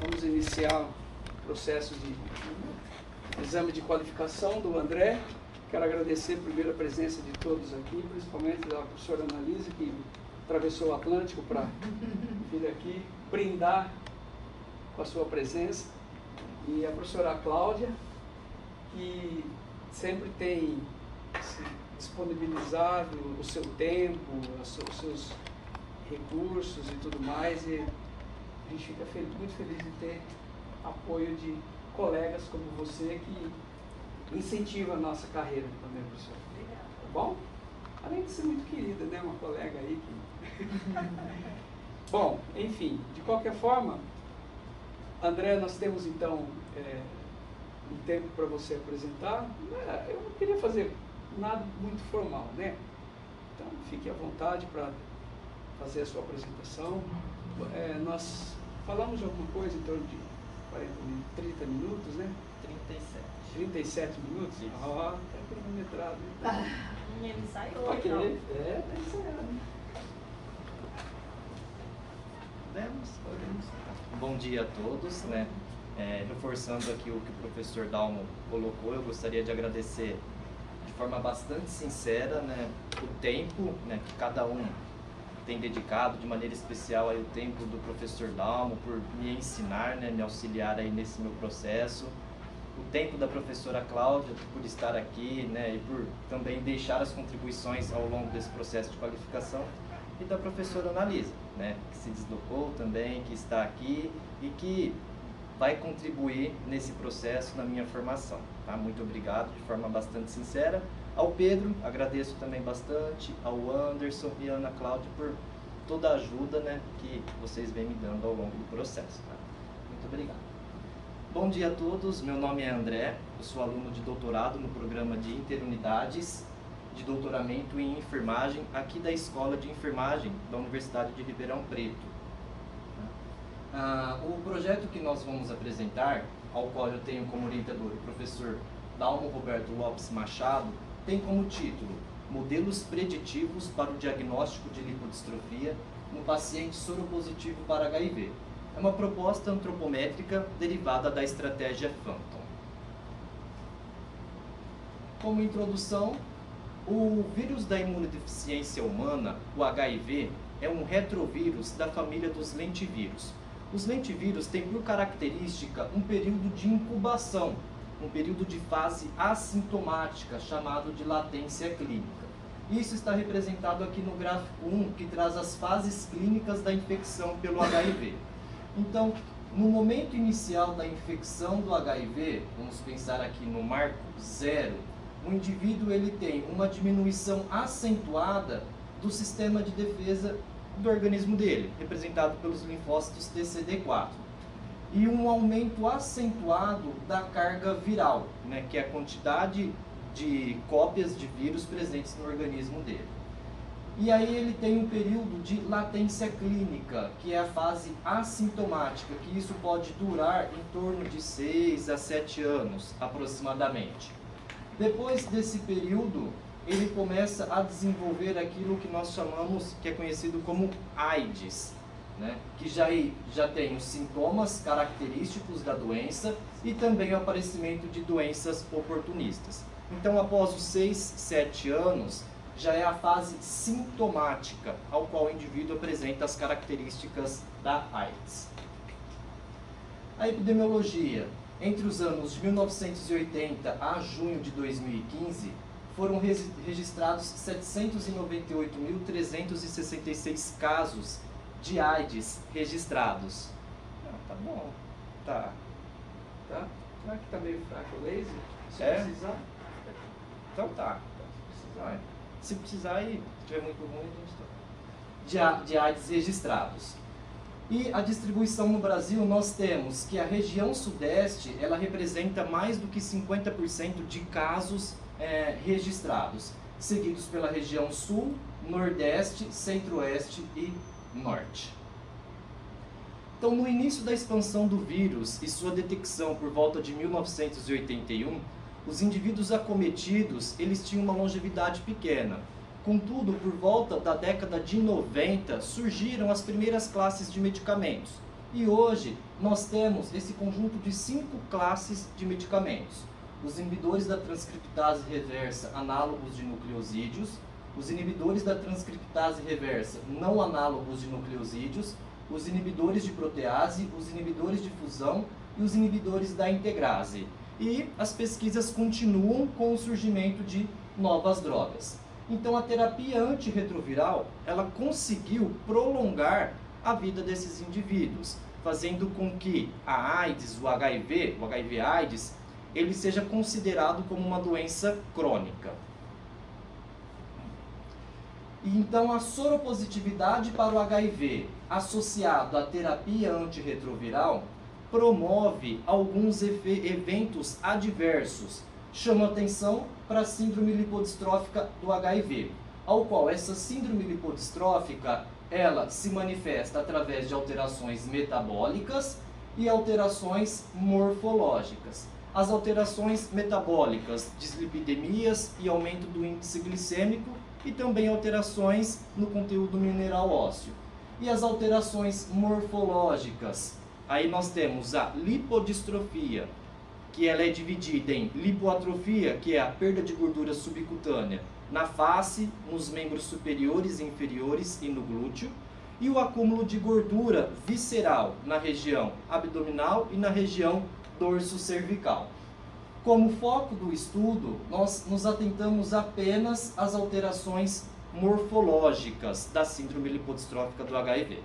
Vamos iniciar o processo de exame de qualificação do André. Quero agradecer primeiro a presença de todos aqui, principalmente da professora Analisa, que atravessou o Atlântico para vir aqui brindar com a sua presença, e a professora Cláudia, que sempre tem disponibilizado o seu tempo, os seus recursos e tudo mais, e a gente fica muito feliz de ter apoio de colegas como você que incentiva a nossa carreira também, professor. Obrigada. Tá bom? Além de ser muito querida, né? Uma colega aí que... Bom, enfim, de qualquer forma, André, nós temos então um tempo para você apresentar. Eu não queria fazer nada muito formal, né? Então, fique à vontade para fazer a sua apresentação. Nós falamos de alguma coisa em torno de 30 minutos, né? 37 minutos? Isso. Ah, tá cronometrado. Então. Ele ensaiou, Ok, então. tá ensaiado. Podemos. Bom dia a todos, né? Reforçando aqui o que o professor Dalmo colocou, eu gostaria de agradecer de forma bastante sincera, né, o tempo, né, que cada um tem dedicado, de maneira especial aí o tempo do professor Dalmo por me ensinar, né, me auxiliar aí nesse meu processo, o tempo da professora Cláudia por estar aqui, né, e por também deixar as contribuições ao longo desse processo de qualificação, e da professora Analisa, né, que se deslocou também, que está aqui e que vai contribuir nesse processo na minha formação. Tá? Muito obrigado, de forma bastante sincera. Ao Pedro, agradeço também bastante, ao Anderson e à Ana Cláudia por toda a ajuda, né, que vocês vêm me dando ao longo do processo. Tá? Muito obrigado. Bom dia a todos, meu nome é André, eu sou aluno de doutorado no programa de interunidades de doutoramento em enfermagem aqui da Escola de Enfermagem da Universidade de Ribeirão Preto. O projeto que nós vamos apresentar, ao qual eu tenho como orientador o professor Dalmo Roberto Lopes Machado, tem como título Modelos Preditivos para o Diagnóstico de Lipodistrofia no Paciente Soropositivo para HIV. É uma proposta antropométrica derivada da estratégia Phantom. Como introdução, o vírus da imunodeficiência humana, o HIV, é um retrovírus da família dos lentivírus. Os lentivírus têm por característica um período de incubação, um período de fase assintomática, chamado de latência clínica. Isso está representado aqui no gráfico 1, que traz as fases clínicas da infecção pelo HIV. Então, no momento inicial da infecção do HIV, vamos pensar aqui no marco 0, o indivíduo ele tem uma diminuição acentuada do sistema de defesa do organismo dele, representado pelos linfócitos TCD4, e um aumento acentuado da carga viral, né, que é a quantidade de cópias de vírus presentes no organismo dele. E aí ele tem um período de latência clínica, que é a fase assintomática, que isso pode durar em torno de 6 a 7 anos, aproximadamente. Depois desse período, ele começa a desenvolver aquilo que nós chamamos, que é conhecido como AIDS, né? Que já tem os sintomas característicos da doença e também o aparecimento de doenças oportunistas. Então, após os 6, 7 anos, já é a fase sintomática, ao qual o indivíduo apresenta as características da AIDS. A epidemiologia. Entre os anos de 1980 a junho de 2015, foram registrados 798.366 casos de AIDS registrados. Tá bom. Tá. Será que tá meio fraco o laser? Se precisar? Então tá. Se precisar e tiver muito ruim, a gente toca. De AIDS registrados. E a distribuição no Brasil, nós temos que a região sudeste, ela representa mais do que 50% de casos registrados, seguidos pela região sul, nordeste, centro-oeste e norte. Então, no início da expansão do vírus e sua detecção por volta de 1981, os indivíduos acometidos, eles tinham uma longevidade pequena. Contudo, por volta da década de 90, surgiram as primeiras classes de medicamentos, E hoje nós temos esse conjunto de 5 classes de medicamentos. Os inibidores da transcriptase reversa análogos de nucleosídeos, os inibidores da transcriptase reversa não análogos de nucleosídeos, os inibidores de protease, os inibidores de fusão e os inibidores da integrase. E as pesquisas continuam com o surgimento de novas drogas. Então a terapia antirretroviral, ela conseguiu prolongar a vida desses indivíduos, fazendo com que a AIDS, o HIV/AIDS, ele seja considerado como uma doença crônica. E então a soropositividade para o HIV, associado à terapia antirretroviral, promove alguns eventos adversos. Chama atenção para a síndrome lipodistrófica do HIV, ao qual essa síndrome lipodistrófica, ela se manifesta através de alterações metabólicas e alterações morfológicas. As alterações metabólicas, dislipidemias e aumento do índice glicêmico, e também alterações no conteúdo mineral ósseo. E as alterações morfológicas, aí nós temos a lipodistrofia, que ela é dividida em lipoatrofia, que é a perda de gordura subcutânea na face, nos membros superiores e inferiores e no glúteo, e o acúmulo de gordura visceral na região abdominal e na região dorso-cervical. Como foco do estudo, nós nos atentamos apenas às alterações morfológicas da síndrome lipodistrófica do HIV.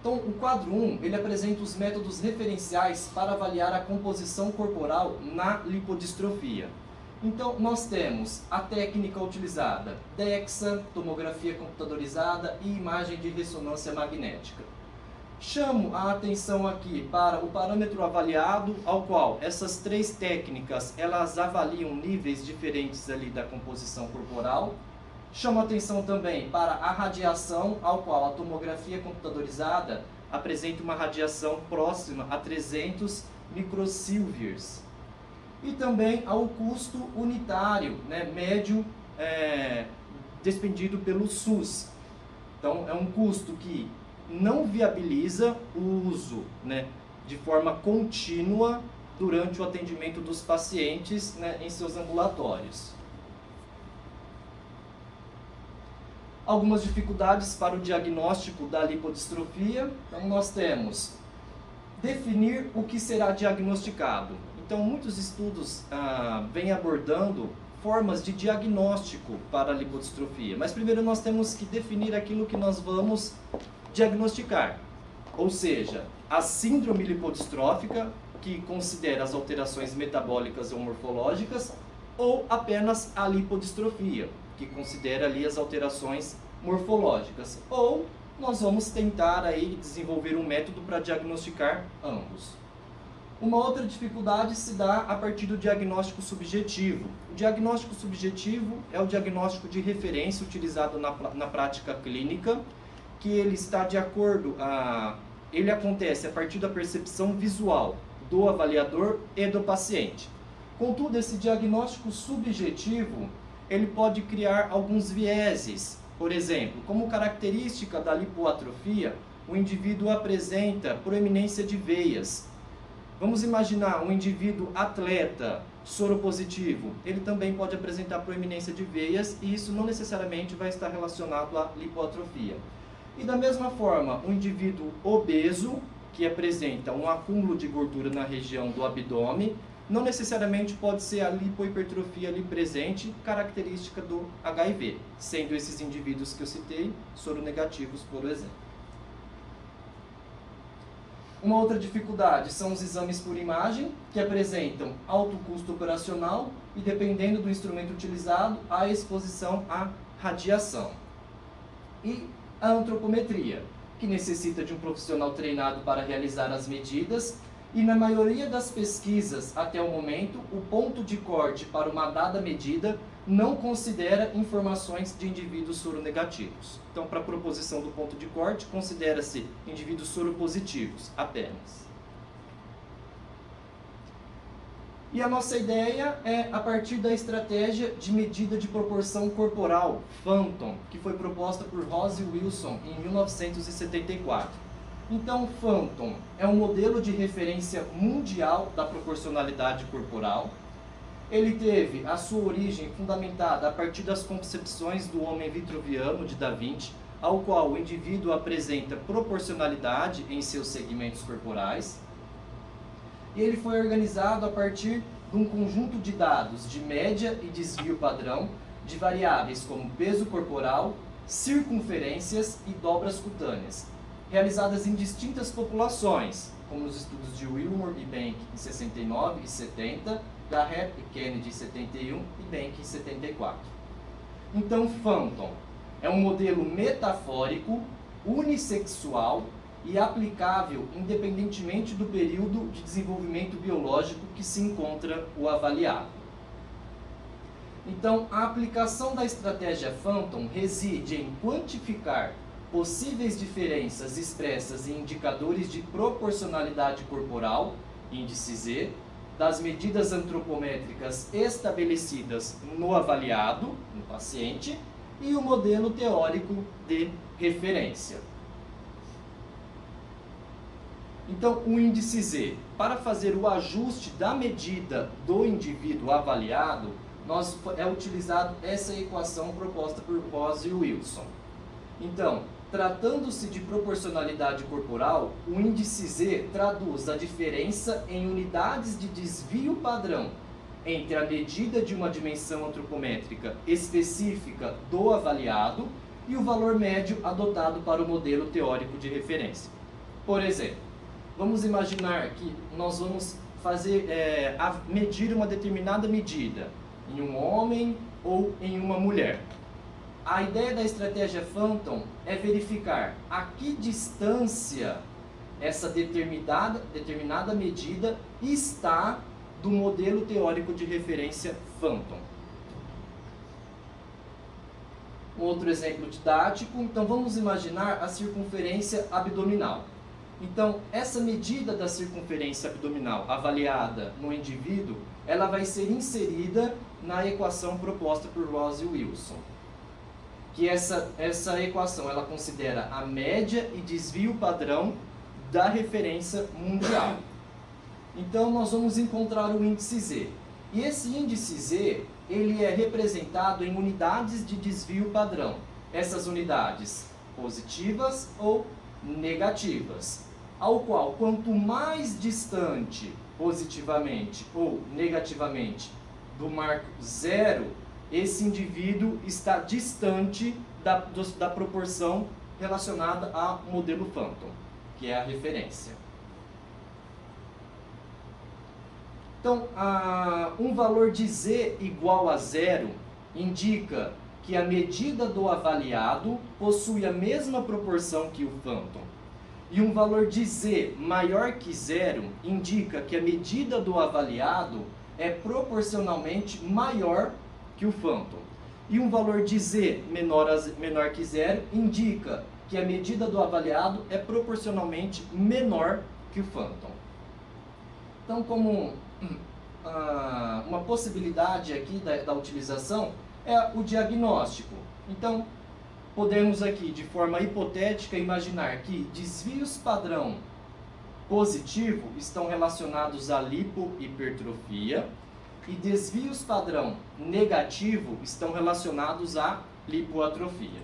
Então, o quadro 1, ele apresenta os métodos referenciais para avaliar a composição corporal na lipodistrofia. Então, nós temos a técnica utilizada, DEXA, tomografia computadorizada e imagem de ressonância magnética. Chamo a atenção aqui para o parâmetro avaliado, ao qual essas 3 técnicas, elas avaliam níveis diferentes ali da composição corporal. Chamo a atenção também para a radiação, ao qual a tomografia computadorizada apresenta uma radiação próxima a 300 microsieverts. E também ao custo unitário, médio, despendido pelo SUS. Então, é um custo que não viabiliza o uso de forma contínua durante o atendimento dos pacientes em seus ambulatórios. Algumas dificuldades para o diagnóstico da lipodistrofia. Então, nós temos definir o que será diagnosticado. Então, muitos estudos vêm abordando formas de diagnóstico para a lipodistrofia. Mas primeiro nós temos que definir aquilo que nós vamos diagnosticar. Ou seja, a síndrome lipodistrófica, que considera as alterações metabólicas ou morfológicas, ou apenas a lipodistrofia, que considera ali as alterações morfológicas. Ou nós vamos tentar aí desenvolver um método para diagnosticar ambos. Uma outra dificuldade se dá a partir do diagnóstico subjetivo. O diagnóstico subjetivo é o diagnóstico de referência utilizado na prática clínica, que ele está de acordo ele acontece a partir da percepção visual do avaliador e do paciente. Contudo, esse diagnóstico subjetivo, ele pode criar alguns vieses. Por exemplo, como característica da lipoatrofia, o indivíduo apresenta proeminência de veias. Vamos imaginar um indivíduo atleta, soropositivo, ele também pode apresentar proeminência de veias e isso não necessariamente vai estar relacionado à lipoatrofia. E da mesma forma, um indivíduo obeso, que apresenta um acúmulo de gordura na região do abdômen, não necessariamente pode ser a lipohipertrofia ali presente, característica do HIV, sendo esses indivíduos que eu citei soronegativos, por exemplo. Uma outra dificuldade são os exames por imagem, que apresentam alto custo operacional e, dependendo do instrumento utilizado, a exposição à radiação. E a antropometria, que necessita de um profissional treinado para realizar as medidas, e na maioria das pesquisas até o momento, o ponto de corte para uma dada medida não considera informações de indivíduos soronegativos. Então, para a proposição do ponto de corte, considera-se indivíduos soropositivos apenas. E a nossa ideia é a partir da estratégia de medida de proporção corporal, Phantom, que foi proposta por Rose e Wilson em 1974. Então, Phantom é um modelo de referência mundial da proporcionalidade corporal. Ele teve a sua origem fundamentada a partir das concepções do homem vitruviano de Da Vinci, ao qual o indivíduo apresenta proporcionalidade em seus segmentos corporais. E ele foi organizado a partir de um conjunto de dados de média e desvio padrão de variáveis como peso corporal, circunferências e dobras cutâneas, realizadas em distintas populações, como os estudos de Wilmore e Bank em 69 e 70, Garrett e Kennedy em 71 e Bank em 74. Então, Phantom é um modelo metafórico, unissexual e aplicável independentemente do período de desenvolvimento biológico que se encontra o avaliado. Então, a aplicação da estratégia Phantom reside em quantificar possíveis diferenças expressas em indicadores de proporcionalidade corporal, índice Z, das medidas antropométricas estabelecidas no avaliado, no paciente, e o modelo teórico de referência. Então, o índice Z, para fazer o ajuste da medida do indivíduo avaliado, é utilizado essa equação proposta por Rose e Wilson. Então, tratando-se de proporcionalidade corporal, o índice Z traduz a diferença em unidades de desvio padrão entre a medida de uma dimensão antropométrica específica do avaliado e o valor médio adotado para o modelo teórico de referência. Por exemplo, vamos imaginar que nós vamos medir uma determinada medida em um homem ou em uma mulher. A ideia da estratégia Phantom é verificar a que distância essa determinada medida está do modelo teórico de referência Phantom. Um outro exemplo didático, então vamos imaginar a circunferência abdominal. Então, essa medida da circunferência abdominal avaliada no indivíduo, ela vai ser inserida na equação proposta por Rose e Wilson. Que essa equação, ela considera a média e desvio padrão da referência mundial. Então, nós vamos encontrar o índice Z. E esse índice Z, ele é representado em unidades de desvio padrão. Essas unidades positivas ou negativas. Ao qual, quanto mais distante positivamente ou negativamente do marco zero, esse indivíduo está distante da proporção relacionada ao modelo Phantom, que é a referência. Então, um valor de Z igual a zero indica que a medida do avaliado possui a mesma proporção que o Phantom. E um valor de Z maior que zero indica que a medida do avaliado é proporcionalmente maior que o Phantom. E um valor de Z menor que zero indica que a medida do avaliado é proporcionalmente menor que o Phantom. Então, como uma possibilidade aqui da utilização é o diagnóstico. Então, podemos aqui, de forma hipotética, imaginar que desvios padrão positivo estão relacionados à lipohipertrofia e desvios padrão negativo estão relacionados à lipoatrofia.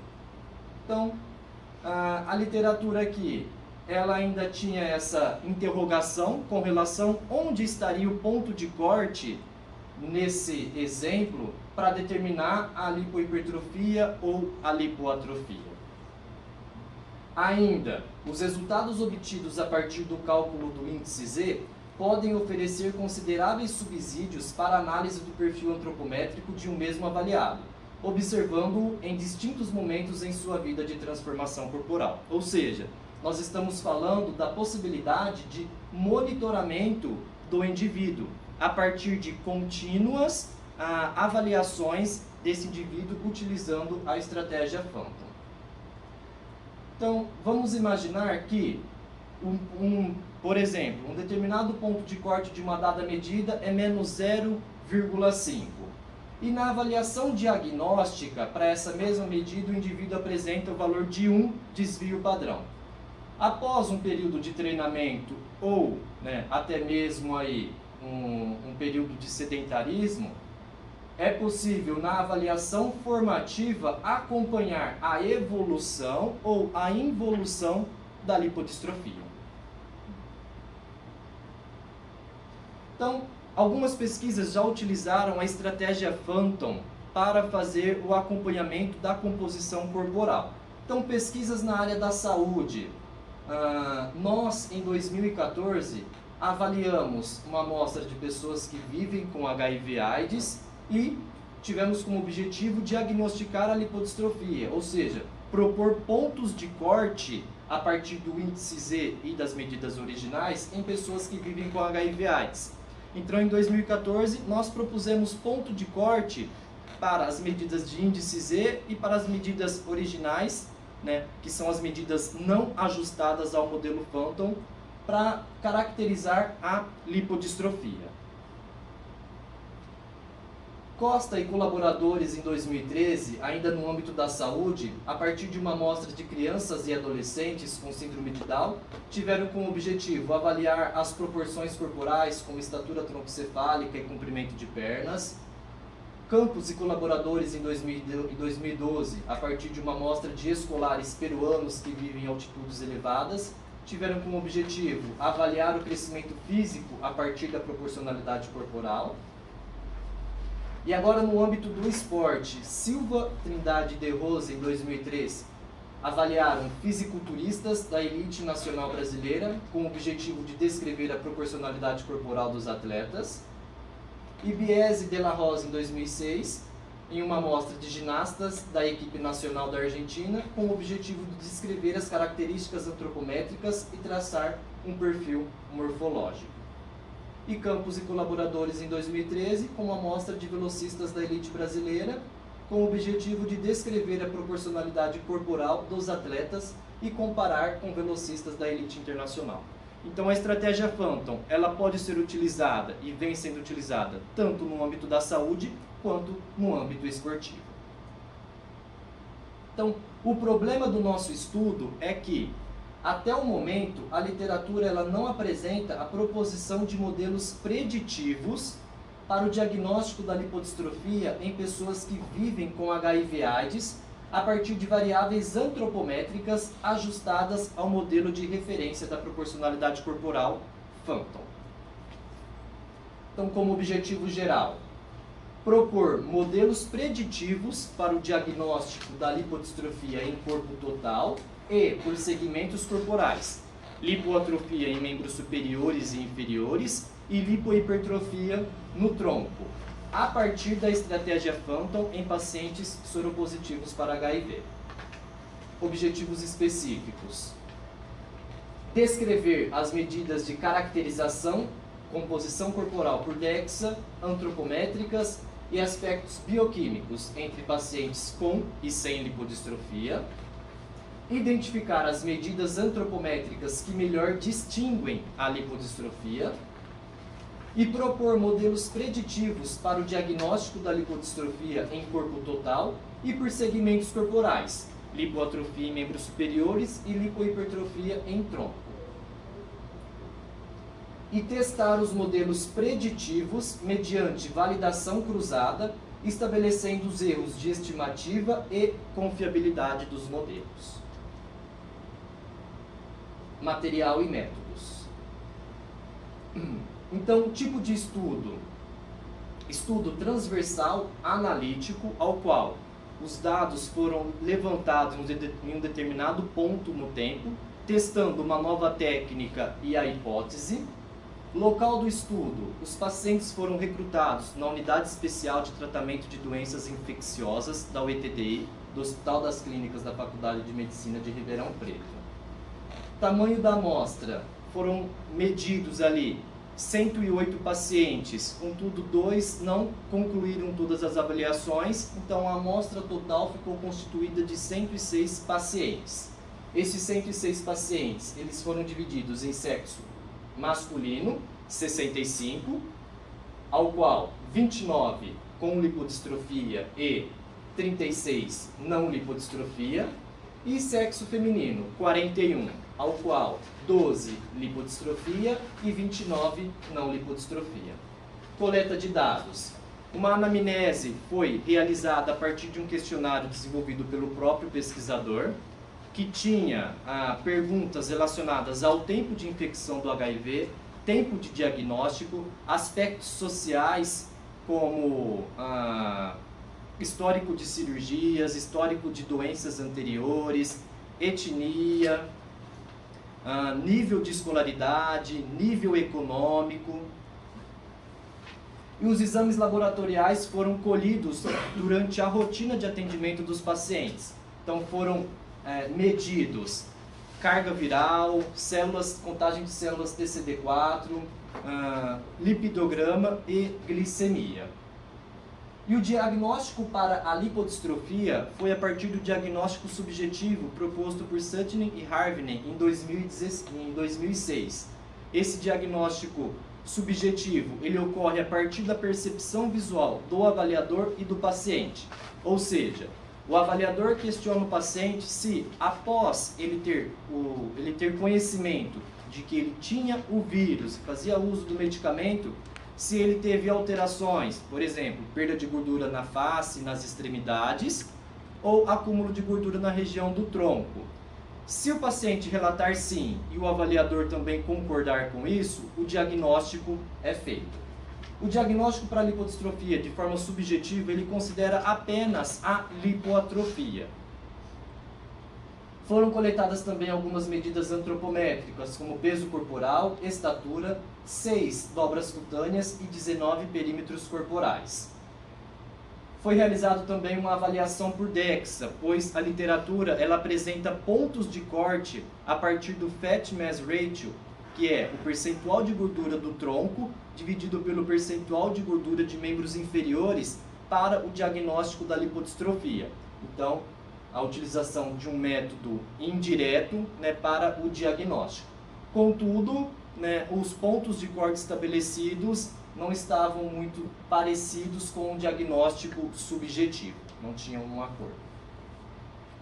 Então, a literatura aqui, ela ainda tinha essa interrogação com relação onde estaria o ponto de corte nesse exemplo para determinar a lipohipertrofia ou a lipoatrofia. Ainda, os resultados obtidos a partir do cálculo do índice Z podem oferecer consideráveis subsídios para a análise do perfil antropométrico de um mesmo avaliado, observando-o em distintos momentos em sua vida de transformação corporal. Ou seja, nós estamos falando da possibilidade de monitoramento do indivíduo a partir de contínuas avaliações desse indivíduo utilizando a estratégia Phantom. Então, vamos imaginar que Por exemplo, um determinado ponto de corte de uma dada medida é menos 0,5. E na avaliação diagnóstica, para essa mesma medida, o indivíduo apresenta o valor de 1 desvio padrão. Após um período de treinamento ou até mesmo aí um período de sedentarismo, é possível na avaliação formativa acompanhar a evolução ou a involução da lipodistrofia. Então, algumas pesquisas já utilizaram a estratégia Phantom para fazer o acompanhamento da composição corporal. Então, pesquisas na área da saúde. Nós, em 2014, avaliamos uma amostra de pessoas que vivem com HIV/AIDS e tivemos como objetivo diagnosticar a lipodistrofia, ou seja, propor pontos de corte a partir do índice Z e das medidas originais em pessoas que vivem com HIV/AIDS. Então, em 2014, nós propusemos ponto de corte para as medidas de índice Z e para as medidas originais, que são as medidas não ajustadas ao modelo Phantom, para caracterizar a lipodistrofia. Costa e colaboradores, em 2013, ainda no âmbito da saúde, a partir de uma amostra de crianças e adolescentes com síndrome de Down, tiveram como objetivo avaliar as proporções corporais, como estatura troncocefálica e comprimento de pernas. Campos e colaboradores, em 2012, a partir de uma amostra de escolares peruanos que vivem em altitudes elevadas, tiveram como objetivo avaliar o crescimento físico a partir da proporcionalidade corporal. E agora, no âmbito do esporte, Silva, Trindade e De Rose, em 2003, avaliaram fisiculturistas da elite nacional brasileira com o objetivo de descrever a proporcionalidade corporal dos atletas. E Biese e De La Rosa, em 2006, em uma amostra de ginastas da equipe nacional da Argentina, com o objetivo de descrever as características antropométricas e traçar um perfil morfológico. E Campos e colaboradores, em 2013, com uma amostra de velocistas da elite brasileira, com o objetivo de descrever a proporcionalidade corporal dos atletas e comparar com velocistas da elite internacional. Então, a estratégia Phantom, ela pode ser utilizada e vem sendo utilizada tanto no âmbito da saúde quanto no âmbito esportivo. Então, o problema do nosso estudo é que, até o momento, a literatura ela não apresenta a proposição de modelos preditivos para o diagnóstico da lipodistrofia em pessoas que vivem com HIV/AIDS a partir de variáveis antropométricas ajustadas ao modelo de referência da proporcionalidade corporal Phantom. Então, como objetivo geral, propor modelos preditivos para o diagnóstico da lipodistrofia em corpo total e por segmentos corporais, lipoatrofia em membros superiores e inferiores e lipohipertrofia no tronco, a partir da estratégia Phantom em pacientes soropositivos para HIV. Objetivos específicos: descrever as medidas de caracterização, composição corporal por DEXA, antropométricas e aspectos bioquímicos entre pacientes com e sem lipodistrofia. Identificar as medidas antropométricas que melhor distinguem a lipodistrofia. E propor modelos preditivos para o diagnóstico da lipodistrofia em corpo total e por segmentos corporais, lipoatrofia em membros superiores e lipohipertrofia em tronco. E testar os modelos preditivos mediante validação cruzada, estabelecendo os erros de estimativa e confiabilidade dos modelos. Material e métodos. Então, tipo de estudo: estudo transversal analítico, ao qual os dados foram levantados em um determinado ponto no tempo, testando uma nova técnica e a hipótese. Local do estudo: os pacientes foram recrutados na Unidade Especial de Tratamento de Doenças Infecciosas da UETDI, do Hospital das Clínicas da Faculdade de Medicina de Ribeirão Preto. Tamanho da amostra: foram medidos ali 108 pacientes, contudo 2 não concluíram todas as avaliações, então a amostra total ficou constituída de 106 pacientes. Esses 106 pacientes, eles foram divididos em sexo masculino, 65, ao qual 29 com lipodistrofia e 36 não lipodistrofia, e sexo feminino, 41, ao qual 12 lipodistrofia e 29 não lipodistrofia. Coleta de dados. Uma anamnese foi realizada a partir de um questionário desenvolvido pelo próprio pesquisador, que tinha perguntas relacionadas ao tempo de infecção do HIV, tempo de diagnóstico, aspectos sociais como histórico de cirurgias, histórico de doenças anteriores, etnia, nível de escolaridade, nível econômico. E os exames laboratoriais foram colhidos durante a rotina de atendimento dos pacientes. Então foram medidos carga viral, contagem de células TCD4, lipidograma e glicemia. E o diagnóstico para a lipodistrofia foi a partir do diagnóstico subjetivo proposto por Sutton e Harvinen em 2006. Esse diagnóstico subjetivo, ele ocorre a partir da percepção visual do avaliador e do paciente. Ou seja, o avaliador questiona o paciente se, após ele ter conhecimento de que ele tinha o vírus, fazia uso do medicamento, se ele teve alterações, por exemplo, perda de gordura na face, nas extremidades, ou acúmulo de gordura na região do tronco. Se o paciente relatar sim e o avaliador também concordar com isso, o diagnóstico é feito. O diagnóstico para a lipodistrofia, de forma subjetiva, ele considera apenas a lipoatrofia. Foram coletadas também algumas medidas antropométricas, como peso corporal, estatura, 6 dobras cutâneas e 19 perímetros corporais. Foi realizado também uma avaliação por DEXA, pois a literatura ela apresenta pontos de corte a partir do Fat Mass Ratio, que é o percentual de gordura do tronco dividido pelo percentual de gordura de membros inferiores para o diagnóstico da lipodistrofia. Então, a utilização de um método indireto, para o diagnóstico. Contudo, os pontos de corte estabelecidos não estavam muito parecidos com o diagnóstico subjetivo, não tinham um acordo.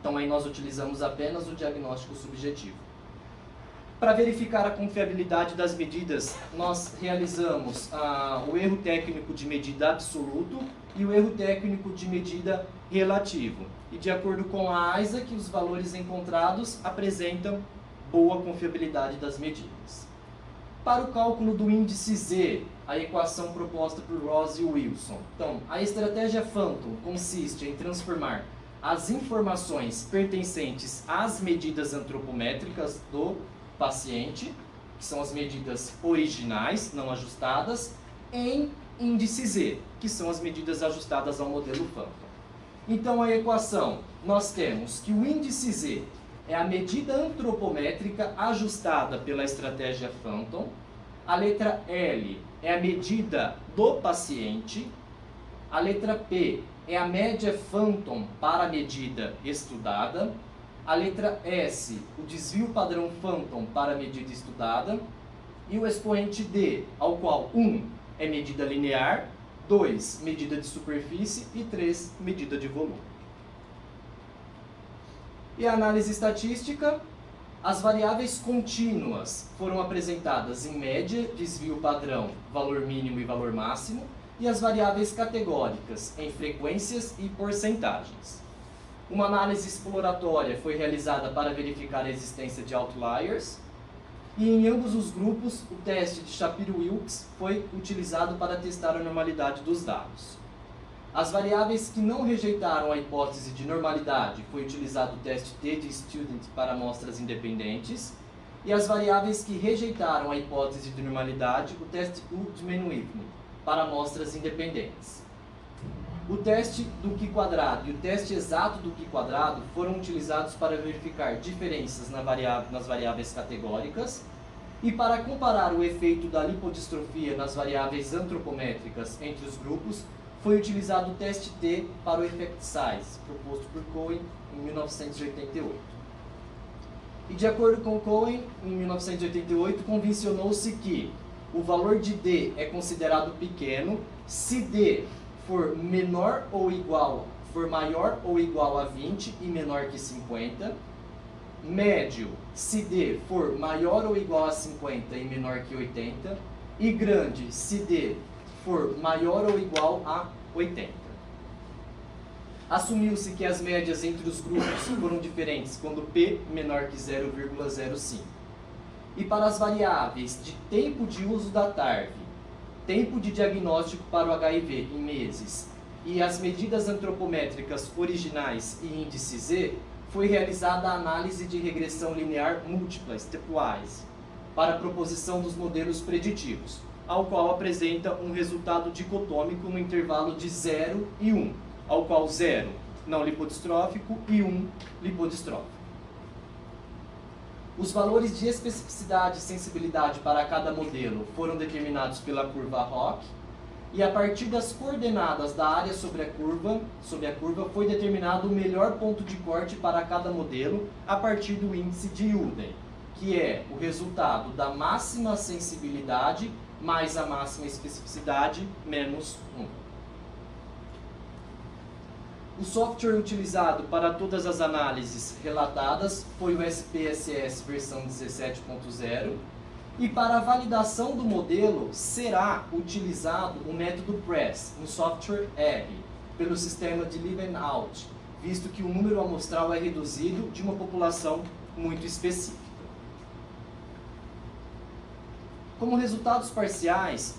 Então aí nós utilizamos apenas o diagnóstico subjetivo. Para verificar a confiabilidade das medidas, nós realizamos o erro técnico de medida absoluto e o erro técnico de medida relativo. E de acordo com a ISAC, os valores encontrados apresentam boa confiabilidade das medidas. Para o cálculo do índice Z, a equação proposta por Ross e Wilson. Então, a estratégia Phantom consiste em transformar as informações pertencentes às medidas antropométricas do paciente, que são as medidas originais, não ajustadas, em índice Z, que são as medidas ajustadas ao modelo Phantom. Então, a equação, nós temos que o índice Z é a medida antropométrica ajustada pela estratégia Phantom. A letra L é a medida do paciente. A letra P é a média Phantom para a medida estudada. A letra S, o desvio padrão Phantom para a medida estudada. E o expoente D, ao qual 1 é medida linear, 2, medida de superfície e 3, medida de volume. E a análise estatística, as variáveis contínuas foram apresentadas em média, desvio padrão, valor mínimo e valor máximo, e as variáveis categóricas em frequências e porcentagens. Uma análise exploratória foi realizada para verificar a existência de outliers, e em ambos os grupos, o teste de Shapiro-Wilks foi utilizado para testar a normalidade dos dados. As variáveis que não rejeitaram a hipótese de normalidade, foi utilizado o teste T de Student para amostras independentes, e as variáveis que rejeitaram a hipótese de normalidade, o teste U de Mann-Whitney, para amostras independentes. O teste do Q² e o teste exato do Q² foram utilizados para verificar diferenças nas variáveis categóricas e para comparar o efeito da lipodistrofia nas variáveis antropométricas entre os grupos, foi utilizado o teste T para o effect size, proposto por Cohen em 1988. E de acordo com Cohen, em 1988, convencionou-se que o valor de D é considerado pequeno se D for maior ou igual a 20 e menor que 50, médio se D for maior ou igual a 50 e menor que 80, e grande se D for maior ou igual a 80. Assumiu-se que as médias entre os grupos foram diferentes quando P menor que 0,05. E para as variáveis de tempo de uso da TARV, tempo de diagnóstico para o HIV em meses e as medidas antropométricas originais e índice Z, foi realizada a análise de regressão linear múltipla, stepwise, para a proposição dos modelos preditivos, ao qual apresenta um resultado dicotômico no intervalo de 0 e 1, ao qual 0 não lipodistrófico e 1 lipodistrófico. Os valores de especificidade e sensibilidade para cada modelo foram determinados pela curva ROC, e a partir das coordenadas da área sobre a curva foi determinado o melhor ponto de corte para cada modelo a partir do índice de Uden, que é o resultado da máxima sensibilidade mais a máxima especificidade menos 1. O software utilizado para todas as análises relatadas foi o SPSS versão 17.0, e para a validação do modelo será utilizado o método PRESS no software R, pelo sistema de Leeuwen-Alt, visto que o número amostral é reduzido de uma população muito específica. Como resultados parciais,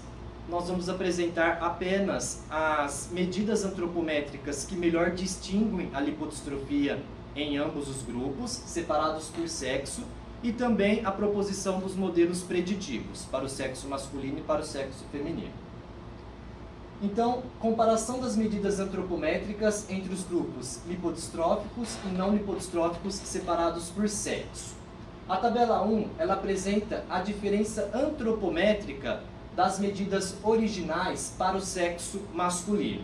nós vamos apresentar apenas as medidas antropométricas que melhor distinguem a lipodistrofia em ambos os grupos, separados por sexo, e também a proposição dos modelos preditivos para o sexo masculino e para o sexo feminino. Então, comparação das medidas antropométricas entre os grupos lipodistróficos e não lipodistróficos separados por sexo. A tabela 1, ela apresenta a diferença antropométrica das medidas originais para o sexo masculino.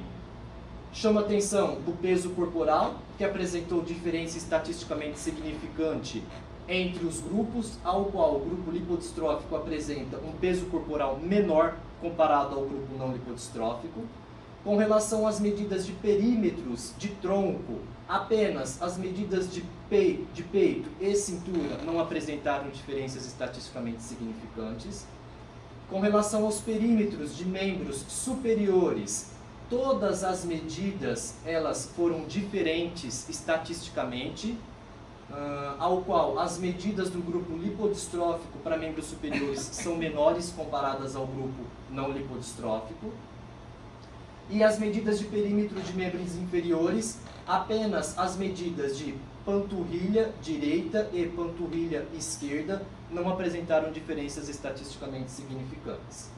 Chama atenção do peso corporal, que apresentou diferença estatisticamente significante entre os grupos, ao qual o grupo lipodistrófico apresenta um peso corporal menor comparado ao grupo não lipodistrófico. Com relação às medidas de perímetros de tronco, apenas as medidas de peito e cintura não apresentaram diferenças estatisticamente significantes. Com relação aos perímetros de membros superiores, todas as medidas elas foram diferentes estatisticamente, ao qual as medidas do grupo lipodistrófico para membros superiores são menores comparadas ao grupo não lipodistrófico. E as medidas de perímetro de membros inferiores, apenas as medidas de panturrilha direita e panturrilha esquerda não apresentaram diferenças estatisticamente significantes.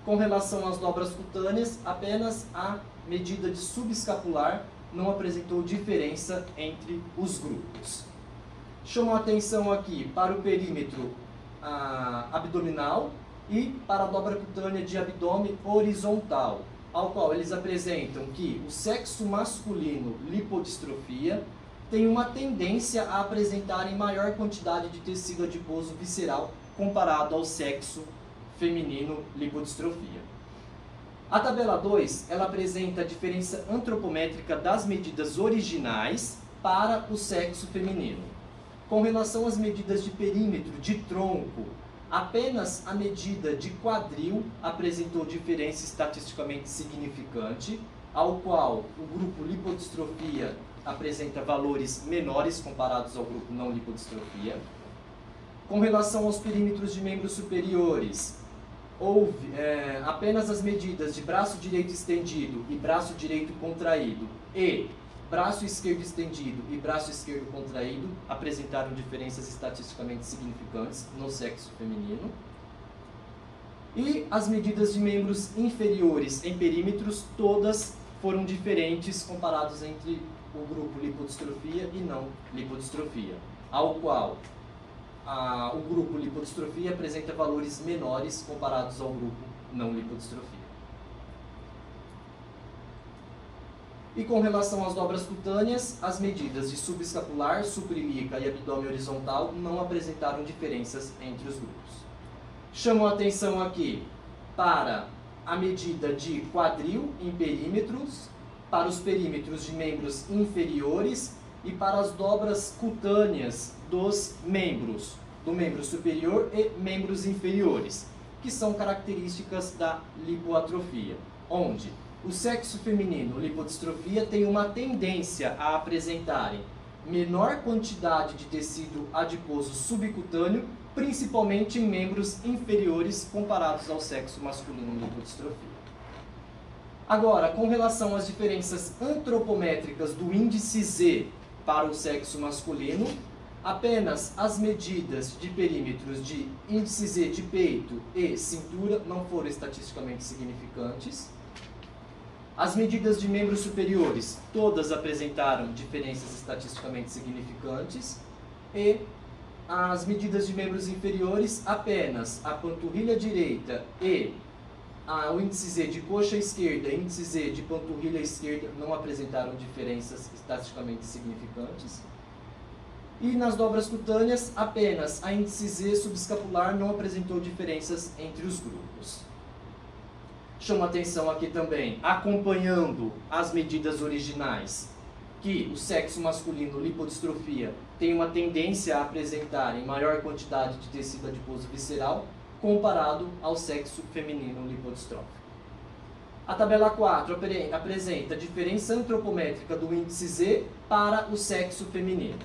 Com relação às dobras cutâneas, apenas a medida de subescapular não apresentou diferença entre os grupos. Chamo a atenção aqui para o perímetro abdominal e para a dobra cutânea de abdômen horizontal, ao qual eles apresentam que o sexo masculino lipodistrofia tem uma tendência a apresentarem maior quantidade de tecido adiposo visceral comparado ao sexo feminino lipodistrofia. A tabela 2, ela apresenta a diferença antropométrica das medidas originais para o sexo feminino. Com relação às medidas de perímetro de tronco, apenas a medida de quadril apresentou diferença estatisticamente significante, ao qual o grupo lipodistrofia apresenta valores menores comparados ao grupo não lipodistrofia. Com relação aos perímetros de membros superiores, houve apenas as medidas de braço direito estendido e braço direito contraído e braço esquerdo estendido e braço esquerdo contraído apresentaram diferenças estatisticamente significantes no sexo feminino. E as medidas de membros inferiores em perímetros, todas foram diferentes comparados entre o grupo lipodistrofia e não lipodistrofia, ao qual o grupo lipodistrofia apresenta valores menores comparados ao grupo não lipodistrofia. E com relação às dobras cutâneas, as medidas de subescapular, suprailíaca e abdômen horizontal não apresentaram diferenças entre os grupos. Chamo a atenção aqui para a medida de quadril em perímetros, para os perímetros de membros inferiores e para as dobras cutâneas dos membros, do membro superior e membros inferiores, que são características da lipoatrofia, onde o sexo feminino, lipodistrofia, tem uma tendência a apresentarem menor quantidade de tecido adiposo subcutâneo, principalmente em membros inferiores comparados ao sexo masculino, lipodistrofia. Agora, com relação às diferenças antropométricas do índice Z para o sexo masculino, apenas as medidas de perímetros de índice Z de peito e cintura não foram estatisticamente significantes. As medidas de membros superiores, todas apresentaram diferenças estatisticamente significantes. E as medidas de membros inferiores, apenas a panturrilha direita e o índice Z de coxa esquerda e índice Z de panturrilha esquerda não apresentaram diferenças estatisticamente significantes. E nas dobras cutâneas, apenas a índice Z subescapular não apresentou diferenças entre os grupos. Chamo a atenção aqui também, acompanhando as medidas originais, que o sexo masculino, lipodistrofia, tem uma tendência a apresentar em maior quantidade de tecido adiposo visceral, comparado ao sexo feminino, lipodistrófico. A tabela 4 apresenta a diferença antropométrica do índice Z para o sexo feminino.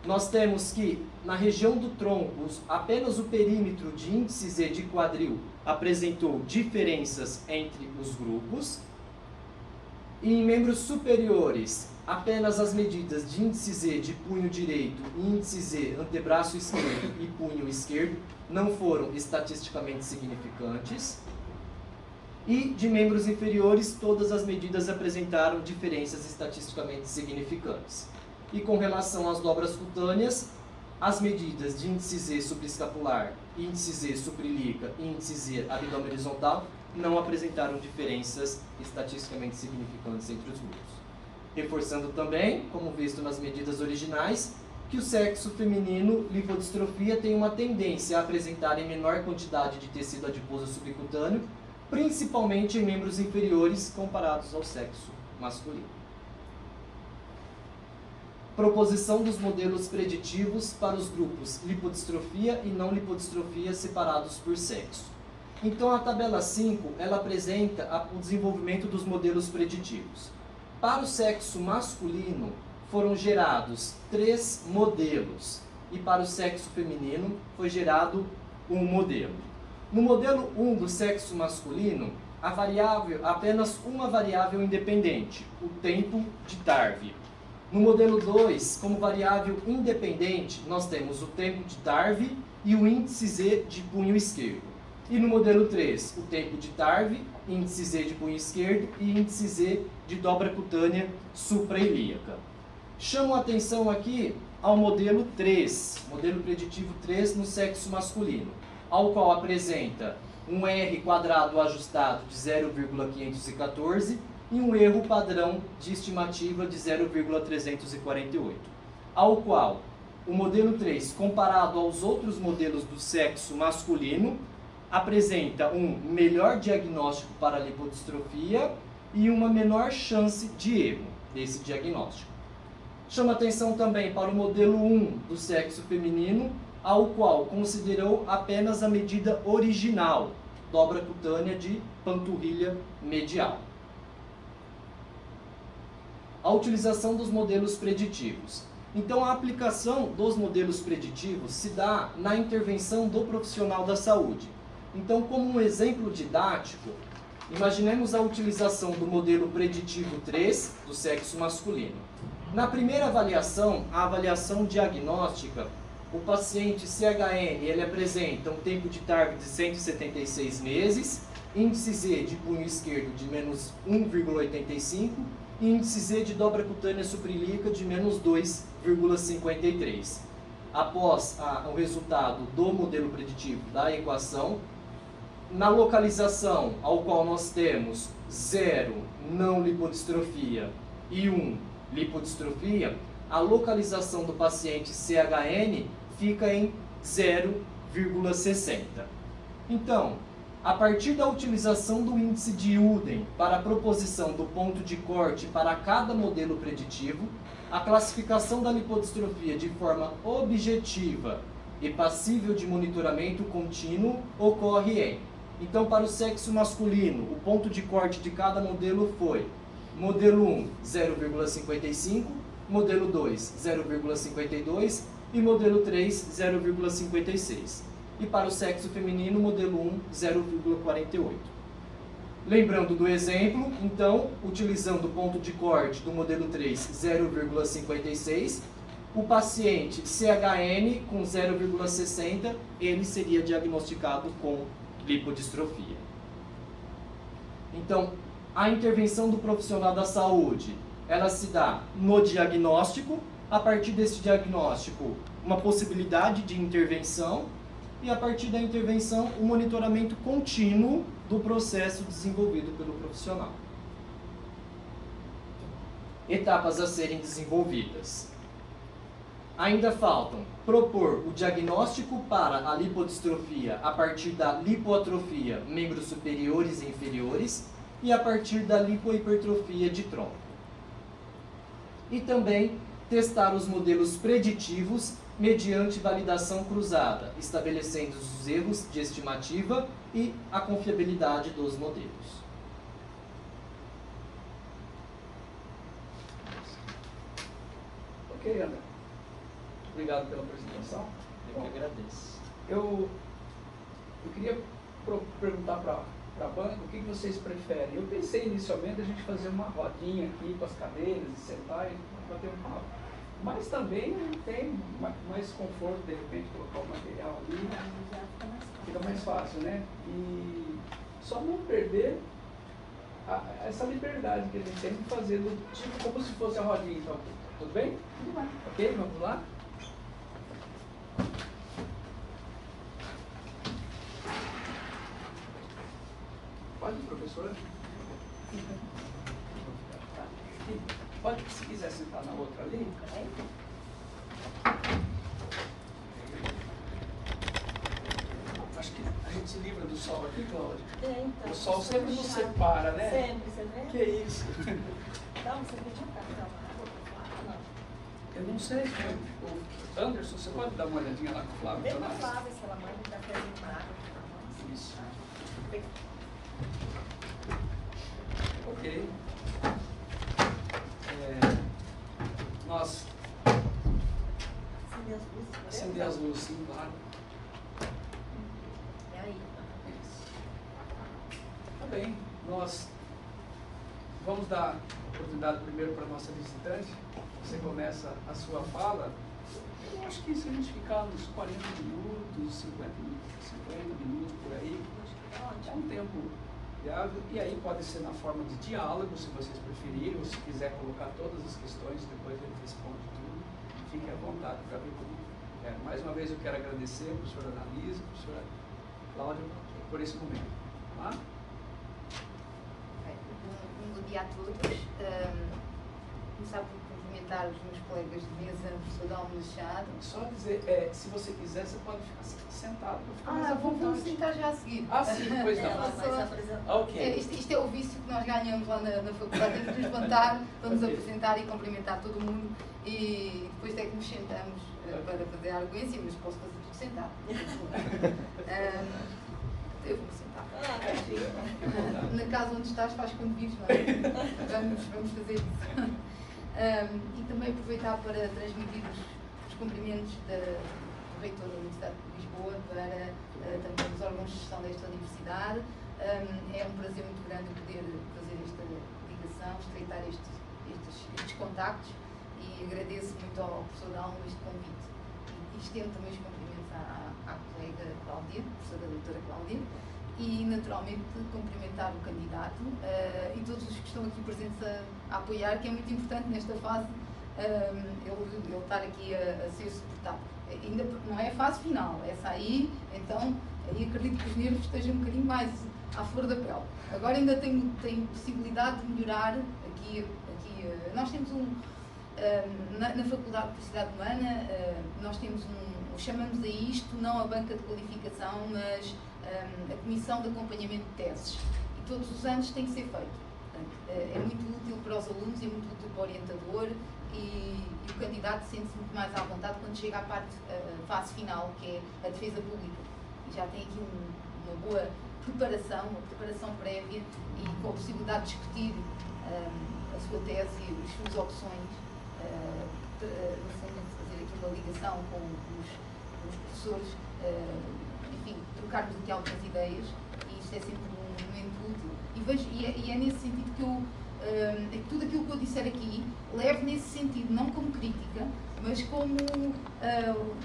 Nós temos que, na região do tronco, apenas o perímetro de índice Z de quadril apresentou diferenças entre os grupos. E em membros superiores, apenas as medidas de índice Z de punho direito, índice Z antebraço esquerdo e punho esquerdo não foram estatisticamente significantes. E de membros inferiores, todas as medidas apresentaram diferenças estatisticamente significantes. E com relação às dobras cutâneas, as medidas de índice Z subescapular, índice Z suprailíaca e índice Z abdômen horizontal não apresentaram diferenças estatisticamente significantes entre os grupos. Reforçando também, como visto nas medidas originais, que o sexo feminino, lipodistrofia, tem uma tendência a apresentar em menor quantidade de tecido adiposo subcutâneo, principalmente em membros inferiores comparados ao sexo masculino. Proposição dos modelos preditivos para os grupos lipodistrofia e não lipodistrofia separados por sexo. Então, a tabela 5, ela apresenta o desenvolvimento dos modelos preditivos. Para o sexo masculino, foram gerados 3 modelos, e para o sexo feminino, foi gerado um modelo. No modelo 1 do sexo masculino, apenas uma variável independente, o tempo de Tarve. No modelo 2, como variável independente, nós temos o tempo de Tarve e o índice Z de punho esquerdo. E no modelo 3, o tempo de Tarve, índice Z de punho esquerdo e índice Z de dobra cutânea suprailíaca. Chamo a atenção aqui ao modelo 3, modelo preditivo 3 no sexo masculino, ao qual apresenta um R quadrado ajustado de 0,514 e um erro padrão de estimativa de 0,348, ao qual o modelo 3, comparado aos outros modelos do sexo masculino, apresenta um melhor diagnóstico para a lipodistrofia e uma menor chance de erro desse diagnóstico. Chama atenção também para o modelo 1 do sexo feminino, ao qual considerou apenas a medida original, dobra cutânea de panturrilha medial. A utilização dos modelos preditivos. Então, a aplicação dos modelos preditivos se dá na intervenção do profissional da saúde. Então, como um exemplo didático, imaginemos a utilização do modelo preditivo 3 do sexo masculino. Na primeira avaliação, a avaliação diagnóstica, o paciente CHN ele apresenta um tempo de Tarve de 176 meses, índice Z de punho esquerdo de menos 1,85 e índice Z de dobra cutânea suprailíaca de menos 2,53. Após o resultado do modelo preditivo da equação, na localização ao qual nós temos 0 não lipodistrofia e 1 lipodistrofia, a localização do paciente CHN fica em 0,60. Então, a partir da utilização do índice de Uden para a proposição do ponto de corte para cada modelo preditivo, a classificação da lipodistrofia de forma objetiva e passível de monitoramento contínuo ocorre em... Então, para o sexo masculino, o ponto de corte de cada modelo foi modelo 1, 0,55, modelo 2, 0,52 e modelo 3, 0,56. E para o sexo feminino, modelo 1, 0,48. Lembrando do exemplo, então, utilizando o ponto de corte do modelo 3, 0,56, o paciente CHN com 0,60, ele seria diagnosticado com lipodistrofia. Então, a intervenção do profissional da saúde, ela se dá no diagnóstico, a partir desse diagnóstico, uma possibilidade de intervenção, e a partir da intervenção, o monitoramento contínuo do processo desenvolvido pelo profissional. Etapas a serem desenvolvidas. Ainda faltam propor o diagnóstico para a lipodistrofia a partir da lipoatrofia membros superiores e inferiores e a partir da lipohipertrofia de tronco. E também testar os modelos preditivos mediante validação cruzada, estabelecendo os erros de estimativa e a confiabilidade dos modelos. Ok, André. Obrigado pela apresentação. Eu que agradeço. Eu queria perguntar para a banca o que vocês preferem. Eu pensei inicialmente a gente fazer uma rodinha aqui com as cadeiras e sentar e bater um papo. Mas também tem mais conforto, de repente, colocar o material ali. Fica mais fácil, né? E só não perder essa liberdade que a gente tem de fazer do tipo como se fosse a rodinha. Então, tudo bem? Tudo bem. Ok? Vamos lá? Pode, professora? Pode, se quiser sentar na outra ali. Acho que a gente se livra do sol aqui, Cláudia. Então, O sol sempre nos separa, né? Sempre, você vê? Que isso? Então, você pediu cartão. Eu não sei. O Anderson, você pode dar uma olhadinha lá com o Flávio? Vem com a Tonazzi? Flávia, se ela manda, dá pra ir uma água. Isso. Ok. Nós Acender as luzes. acender as luzes, sim, claro. É aí. Tá bem. Nós vamos dar oportunidade primeiro para a nossa visitante. Você começa a sua fala. Eu acho que se a gente ficar uns 40 minutos, 50 minutos por aí, é um tempo viável. E aí pode ser na forma de diálogo, se vocês preferirem, ou se quiser colocar todas as questões, depois ele responde tudo. Fiquem à vontade para ver como. Mais uma vez eu quero agradecer a professora Analisa, a professora Cláudia, por esse momento. Tá? Bom dia a todos. Começar por cumprimentar os meus colegas de mesa, o professor Dalmo Machado. Só dizer, se você quiser, você pode ficar sentado. Ficar mais à Vamos vontade. sentar já a seguir. Ah, sim, pois Ela não. vai se apresentar. Ok. Isto é o vício que nós ganhamos lá na faculdade, temos de nos levantar, vamos Ok. apresentar e cumprimentar todo mundo e depois é que nos sentamos para fazer a arguência, mas posso fazer tudo sentado. Eu vou-me sentar. Na casa onde estás faz quando vives, não é? Vamos fazer isso. E também aproveitar para transmitir os cumprimentos do reitor da Universidade de Lisboa para também os órgãos de gestão desta universidade. É um prazer muito grande poder fazer esta ligação, estreitar estes contactos e agradeço muito ao professor Dalmo este convite. E estendo também os cumprimentos à colega Cláudia, professora doutora Cláudia, e naturalmente cumprimentar o candidato e todos os que estão aqui presentes a apoiar, que é muito importante nesta fase ele estar aqui a ser suportado. Ainda não é a fase final, essa aí, então aí acredito que os nervos estejam um bocadinho mais à flor da pele. Agora ainda tem possibilidade de melhorar aqui nós temos na Faculdade de Publicidade Humana, nós temos chamamos a isto não a banca de qualificação, mas a comissão de acompanhamento de teses. E todos os anos tem que ser feito. Portanto, é muito útil para os alunos, é muito útil para o orientador e o candidato sente-se muito mais à vontade quando chega à fase final, que é a defesa pública. E já tem aqui uma boa preparação, uma preparação prévia e com a possibilidade de discutir a sua tese e as suas opções, no fundo, fazer aqui uma ligação com os professores, enfim, trocarmos aqui algumas ideias, e isto é sempre um momento útil. E é nesse sentido que tudo aquilo que eu disser aqui levo nesse sentido, não como crítica, mas como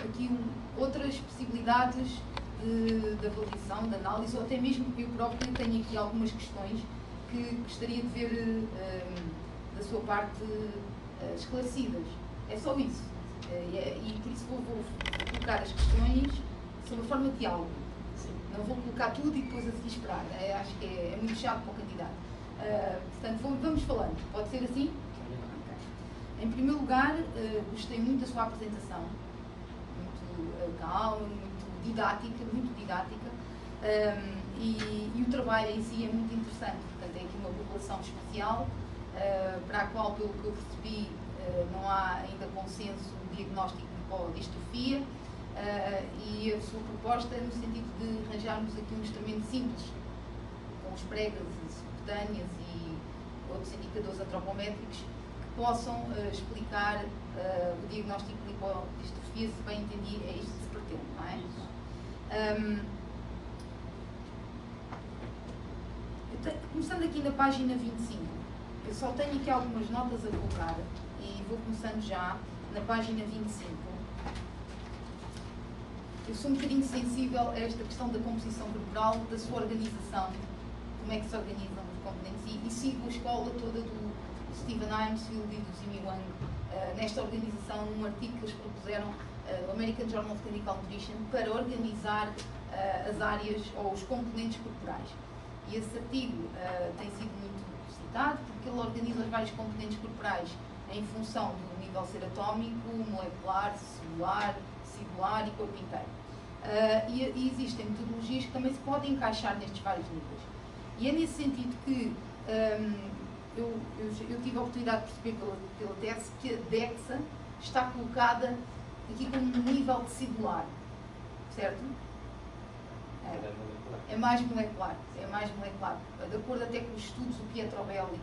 aqui outras possibilidades de avaliação, de análise, ou até mesmo eu próprio tenho aqui algumas questões que gostaria de ver da sua parte esclarecidas. É só isso. E por isso vou colocar as questões sob a forma de diálogo. Não vou colocar tudo e depois a seguir esperar. Acho que é muito chato para o candidato. Portanto, vamos falando. Pode ser assim? Okay. Em primeiro lugar, gostei muito da sua apresentação. Muito calma, muito didática. E o trabalho em si é muito interessante. Portanto, é aqui uma população especial para a qual, pelo que eu percebi, não há ainda consenso diagnóstico de lipodistrofia, e a sua proposta é no sentido de arranjarmos aqui um instrumento simples, com os pregas e subcutâneas e outros indicadores antropométricos que possam explicar o diagnóstico de lipodistrofia, se bem entendi, é isto que se pretende, não é? Começando aqui na página 25, eu só tenho aqui algumas notas a colocar e vou começando já na página 25. Eu sou um bocadinho sensível a esta questão da composição corporal, da sua organização, como é que se organizam os componentes, e sigo a escola toda do Stephen Himesfield e do Zimi Wang nesta organização, num artigo que eles propuseram, o American Journal of Clinical Nutrition, para organizar as áreas ou os componentes corporais. E esse artigo tem sido muito citado porque ele organiza os vários componentes corporais em função do nível seratómico, molecular, celular e corpo inteiro. E existem metodologias que também se podem encaixar nestes vários níveis. E é nesse sentido que eu tive a oportunidade de perceber pela tese que a DEXA está colocada aqui como um nível de celular, certo? É mais molecular. De acordo até com os estudos, o Pietro Belli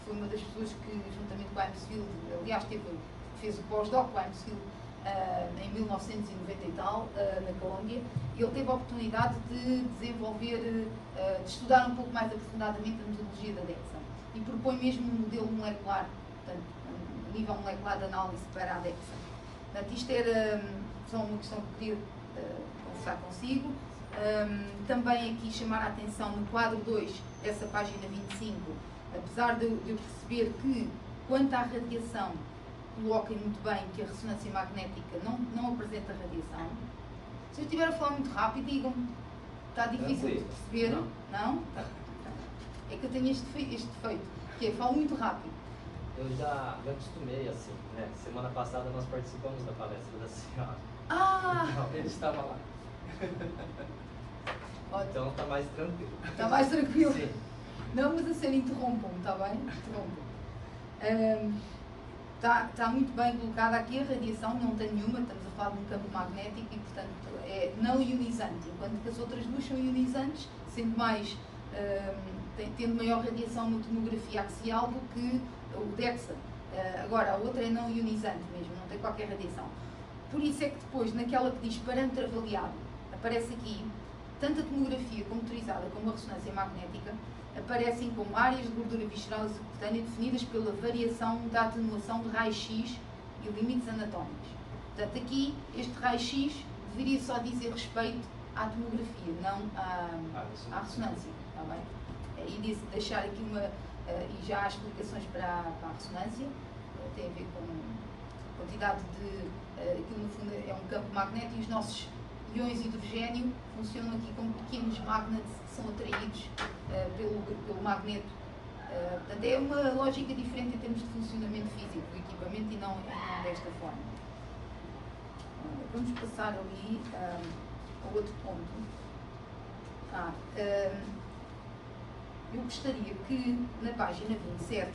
foi uma das pessoas que, juntamente com o Himesfield, aliás, fez o pós-doc com o Himesfield em 1990 e tal, na Colômbia, e ele teve a oportunidade de desenvolver, de estudar um pouco mais aprofundadamente a metodologia da DEXA, e propõe mesmo um modelo molecular, portanto, um nível molecular de análise para a DEXA. Portanto, isto era só uma questão que eu queria conversar consigo. Também aqui chamar a atenção no quadro 2 dessa página 25, apesar de eu perceber que, quanto à radiação, coloquem muito bem que a ressonância magnética não apresenta radiação. Se eu estiver a falar muito rápido, digam-me, está difícil de perceber? Não? É que eu tenho este defeito, que é, falo muito rápido. Eu já me acostumei assim, né? Semana passada nós participamos da palestra da senhora. Ah! Ele estava lá. Então está mais tranquilo. Está mais tranquilo? Sim. Não, mas a sério, interrompam-me, está bem? Interrompam. Está muito bem colocada aqui a radiação, não tem nenhuma, estamos a falar de um campo magnético e, portanto, é não ionizante, enquanto que as outras duas são ionizantes, sendo mais, tendo maior radiação na tomografia axial do que o DEXA. Agora, a outra é não ionizante mesmo, não tem qualquer radiação. Por isso é que depois, naquela que diz parâmetro avaliado, aparece aqui, tanto a tomografia computarizada como a ressonância magnética, aparecem como áreas de gordura visceral e subcutânea definidas pela variação da atenuação de raio-x e limites anatómicos. Portanto, aqui, este raio-x deveria só dizer respeito à tomografia, não à ressonância. Está bem? E deixar aqui e já há explicações para a ressonância, tem a ver com a quantidade de. Aquilo, no fundo, é um campo magnético e os nossos iões de hidrogênio funcionam aqui como pequenos magnets que são atraídos pelo magneto. Portanto, é uma lógica diferente em termos de funcionamento físico do equipamento e não desta forma. Vamos passar ali ao outro ponto. Eu gostaria que na página 27,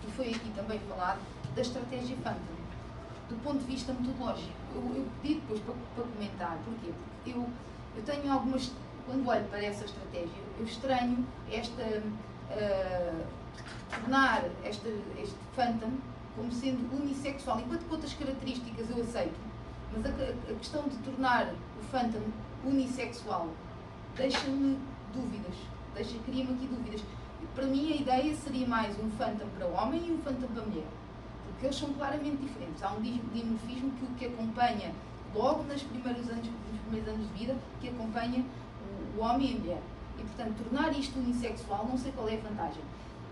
e foi aqui também falado, da estratégia Phantom, do ponto de vista metodológico. Eu pedi depois para comentar. Porquê? Porque eu tenho algumas... Quando olho para essa estratégia, eu estranho tornar este Phantom como sendo unissexual, enquanto que outras características eu aceito, mas a questão de tornar o Phantom unissexual deixa-me dúvidas, cria-me aqui dúvidas. Para mim a ideia seria mais um Phantom para o homem e um Phantom para a mulher, porque eles são claramente diferentes. Há um dimorfismo que acompanha logo nos primeiros anos de vida, que acompanha o homem e a mulher. E, portanto, tornar isto unissexual, não sei qual é a vantagem.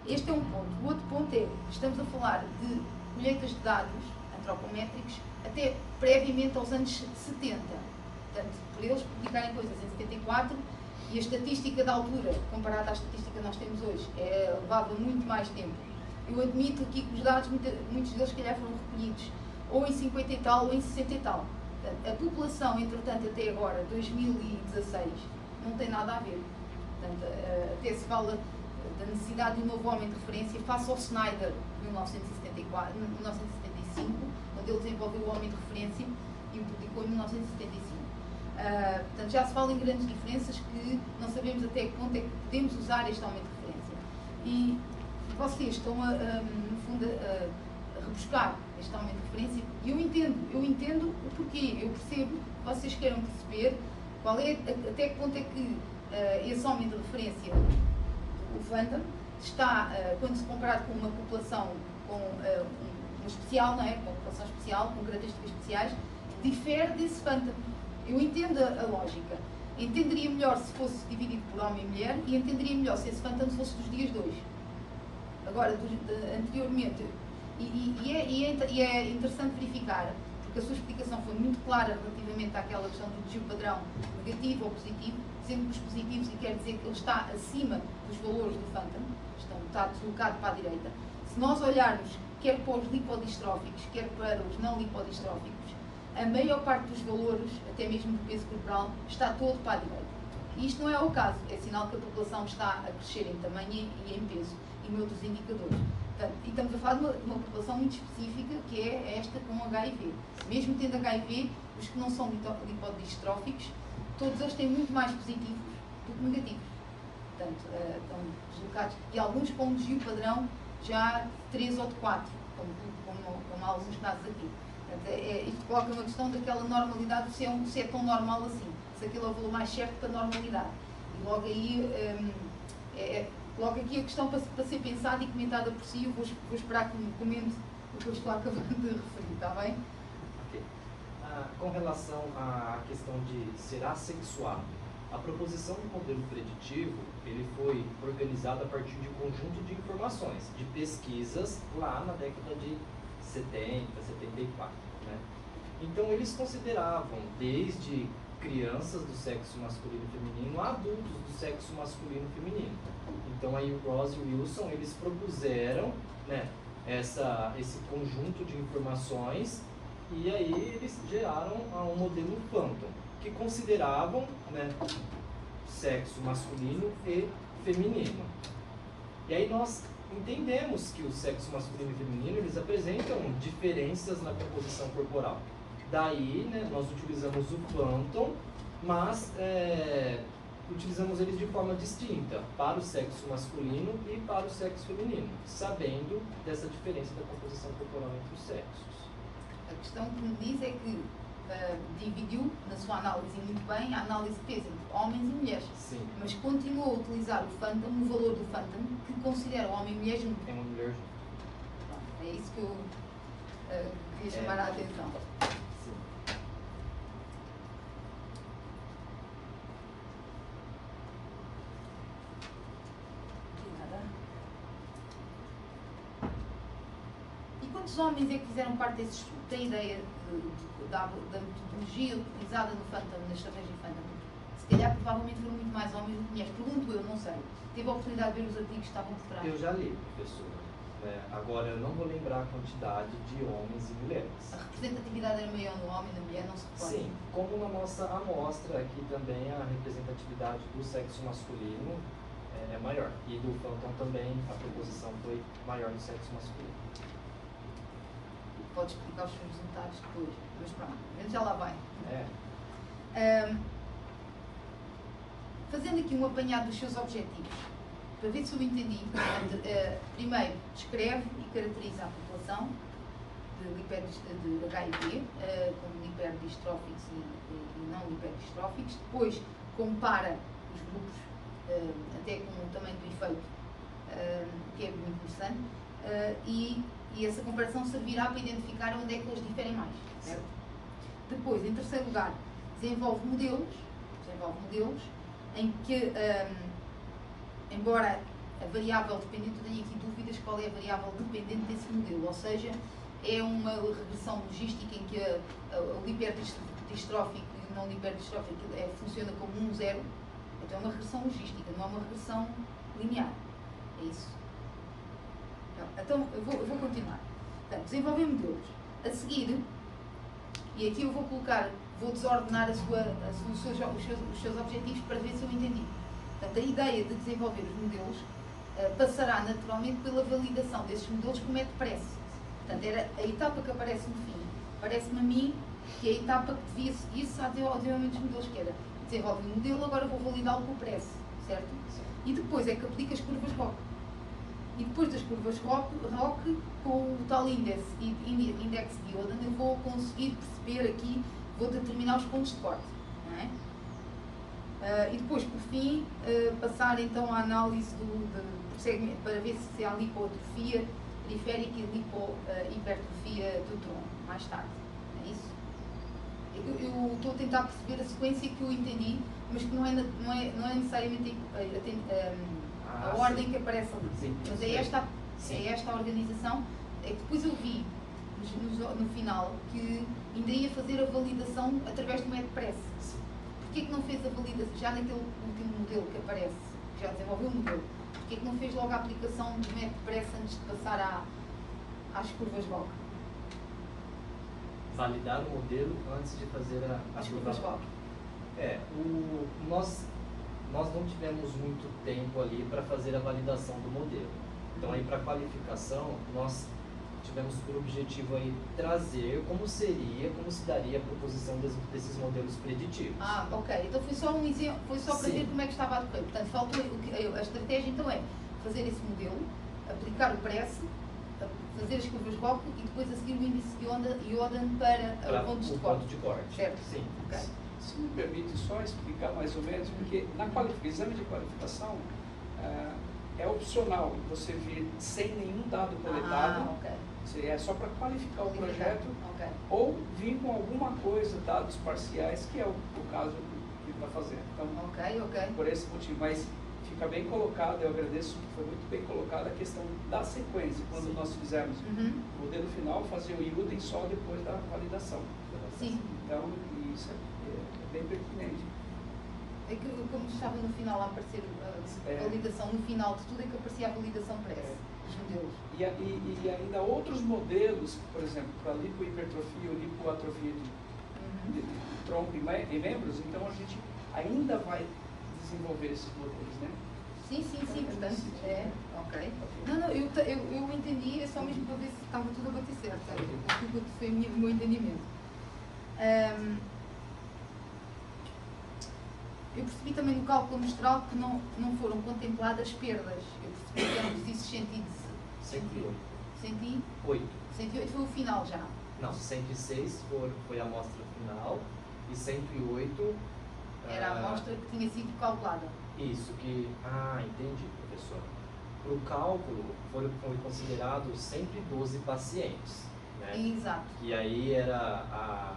Este é um ponto. O outro ponto é, estamos a falar de colheitas de dados antropométricos até previamente aos anos 70. Portanto, por eles publicarem coisas em 74, e a estatística da altura, comparada à estatística que nós temos hoje, levava muito mais tempo. Eu admito aqui que os dados, muitos deles, se calhar, foram recolhidos ou em 50 e tal ou em 60 e tal. Portanto, a população, entretanto, até agora, 2016, não tem nada a ver. Portanto, até se fala da necessidade de um novo homem de referência face ao Snyder, de 1975, onde ele desenvolveu o homem de referência e o publicou em 1975. Portanto, já se fala em grandes diferenças que não sabemos até que ponto é que podemos usar este homem de referência. E vocês estão, no fundo, a rebuscar este homem de referência, e eu entendo o porquê. Eu percebo que vocês queiram perceber até que ponto é que esse homem de referência, o Phantom, está, quando se comparado com uma população com um especial, não é? Com uma população especial, com características especiais, difere desse Phantom. Eu entendo a lógica. Entenderia melhor se fosse dividido por homem e mulher, e entenderia melhor se esse Phantom fosse dos dias 2. Agora, anteriormente, e é interessante verificar, porque a sua explicação foi muito clara relativamente àquela questão do desvio padrão negativo ou positivo, sendo que os positivos, e quer dizer que ele está acima dos valores do Phantom, está deslocado para a direita. Se nós olharmos quer para os lipodistróficos, quer para os não lipodistróficos, a maior parte dos valores, até mesmo do peso corporal, está todo para a direita. E isto não é o caso, é sinal que a população está a crescer em tamanho e em peso, e em outros indicadores. Portanto, e estamos a falar de uma população muito específica, que é esta com HIV. Mesmo tendo HIV, os que não são lipodistróficos, todos eles têm muito mais positivos do que negativos. Portanto, estão deslocados, e alguns com um desvio padrão já de 3 ou de 4, como há alguns casos aqui. Portanto, isto coloca uma questão daquela normalidade, se é tão normal assim, se aquilo é o valor mais certo para a normalidade. E logo aí, coloca aqui a questão para ser pensada e comentada por si. Eu vou esperar que me comente o que eu estou acabando de referir, está bem? Ok. Com relação à questão de ser assexuado, a proposição do modelo preditivo, ele foi organizado a partir de um conjunto de informações, de pesquisas lá na década de 70, 74, né? Então eles consideravam desde crianças do sexo masculino e feminino a adultos do sexo masculino e feminino. Então aí o Ross e o Wilson, eles propuseram, né, esse conjunto de informações, e aí eles geraram um modelo Phantom, que consideravam, né, sexo masculino e feminino. E aí nós entendemos que o sexo masculino e feminino, eles apresentam diferenças na composição corporal. Daí, né, nós utilizamos o Phantom, mas utilizamos eles de forma distinta para o sexo masculino e para o sexo feminino, sabendo dessa diferença da composição corporal entre os sexos. A questão que me diz é que dividiu, na sua análise muito bem, a análise de peso entre homens e mulheres. Sim. Mas continuou a utilizar o Phantom, o valor do Phantom, que considera o homem e mulher junto. É uma mulher junto. É isso que eu queria chamar a atenção. Sim. E quantos homens é que fizeram parte desse estudo? Tem ideia da metodologia utilizada no Phantom, na estratégia Phantom. Se calhar, provavelmente foram muito mais homens do que mulheres. Pergunto eu, não sei. Teve a oportunidade de ver os artigos que estavam por trás? Eu já li, professora. Agora, eu não vou lembrar a quantidade de homens e mulheres. A representatividade era maior no homem e na mulher, não se recorda? Sim, como na nossa amostra aqui também a representatividade do sexo masculino é maior. E do Phantom também a proposição foi maior no sexo masculino. Pode explicar os seus resultados depois, mas pronto, a gente já lá vai. Fazendo aqui um apanhado dos seus objetivos, para ver se eu entendi, primeiro, descreve e caracteriza a população de HIV, como liperdistróficos e não liperdistróficos. Depois, compara os grupos, até com o tamanho do efeito, que é muito interessante, e essa comparação servirá para identificar onde é que eles diferem mais. Certo? Depois, em terceiro lugar, desenvolve modelos em que, embora a variável dependente, eu tenho aqui dúvidas qual é a variável dependente desse modelo, ou seja, é uma regressão logística em que o liperdistrófico e o não liperdistrófico funciona como 1-0, então é uma regressão logística, não é uma regressão linear. É isso. Então, eu vou continuar. Portanto, desenvolver modelos. A seguir, e aqui eu vou desordenar os seus objetivos para ver se eu entendi. Portanto, a ideia de desenvolver os modelos passará naturalmente pela validação desses modelos com método PRESS. Portanto, era a etapa que aparece no fim. Parece-me a mim que é a etapa que devia seguir-se ao desenvolvimento dos modelos, que era desenvolver um modelo, agora vou validá-lo com o PRESS, certo? E depois é que aplica as curvas ROC. E depois das curvas ROC, com o tal index de Yodan, eu vou conseguir perceber aqui, vou determinar os pontos de corte. Não é? E depois, por fim, passar então à análise do segmento, para ver se há lipoatrofia periférica e hipertrofia do tronco, mais tarde. É isso? Eu estou a tentar perceber a sequência que eu entendi, mas que não é necessariamente a ordem que aparece ali. Sim. Mas é esta a organização. É que depois eu vi no final que ainda ia fazer a validação através do método PRESS. Porquê que não fez a validação já naquele último modelo que aparece, que já desenvolveu o modelo? Porquê que não fez logo a aplicação do método PRESS antes de passar às curvas ROC? Validar o modelo antes de fazer As curvas ROC. Nós não tivemos muito tempo ali para fazer a validação do modelo. Então, aí para qualificação, nós tivemos por objetivo aí trazer como se daria a proposição desses modelos preditivos. Ok. Então foi só um exemplo, foi só para ver como é que estava a decorrer. Portanto, faltou a estratégia então é fazer esse modelo, aplicar o PRESS, fazer as curvas ROC e depois a seguir o índice de Yodan para pontos de corte. Certo? Sim. Okay. Se me permite só explicar mais ou menos, porque na exame de qualificação é opcional você vir sem nenhum dado coletado, é só para qualificar o projeto, ou vir com alguma coisa, dados parciais, que é o caso que está fazendo. Então, por esse motivo, mas fica bem colocado, eu agradeço, foi muito bem colocada a questão da sequência, quando nós fizermos o modelo final, fazer o Yodan só depois da validação. Sim. Então, isso é bem pertinente. É que, como estava no final a aparecer a validação, no final de tudo é que aparecia a validação PRESS dos modelos. E ainda outros modelos, por exemplo, para lipohipertrofia ou lipoatrofia de tronco e membros, então a gente ainda vai desenvolver esses modelos, né? Sim, portanto, Não, eu entendi, é só mesmo para ver se estava tudo a bater certo, sabe? Foi o meu entendimento. Eu percebi também no cálculo amostral que não foram contempladas perdas. Eu percebi que eram precisos 108. 108 foi o final já. Não, 106 foi a amostra final e 108... Era a amostra que tinha sido calculada. Isso, entendi, professor. Para o cálculo foi considerado 112 pacientes, né? Exato. E aí era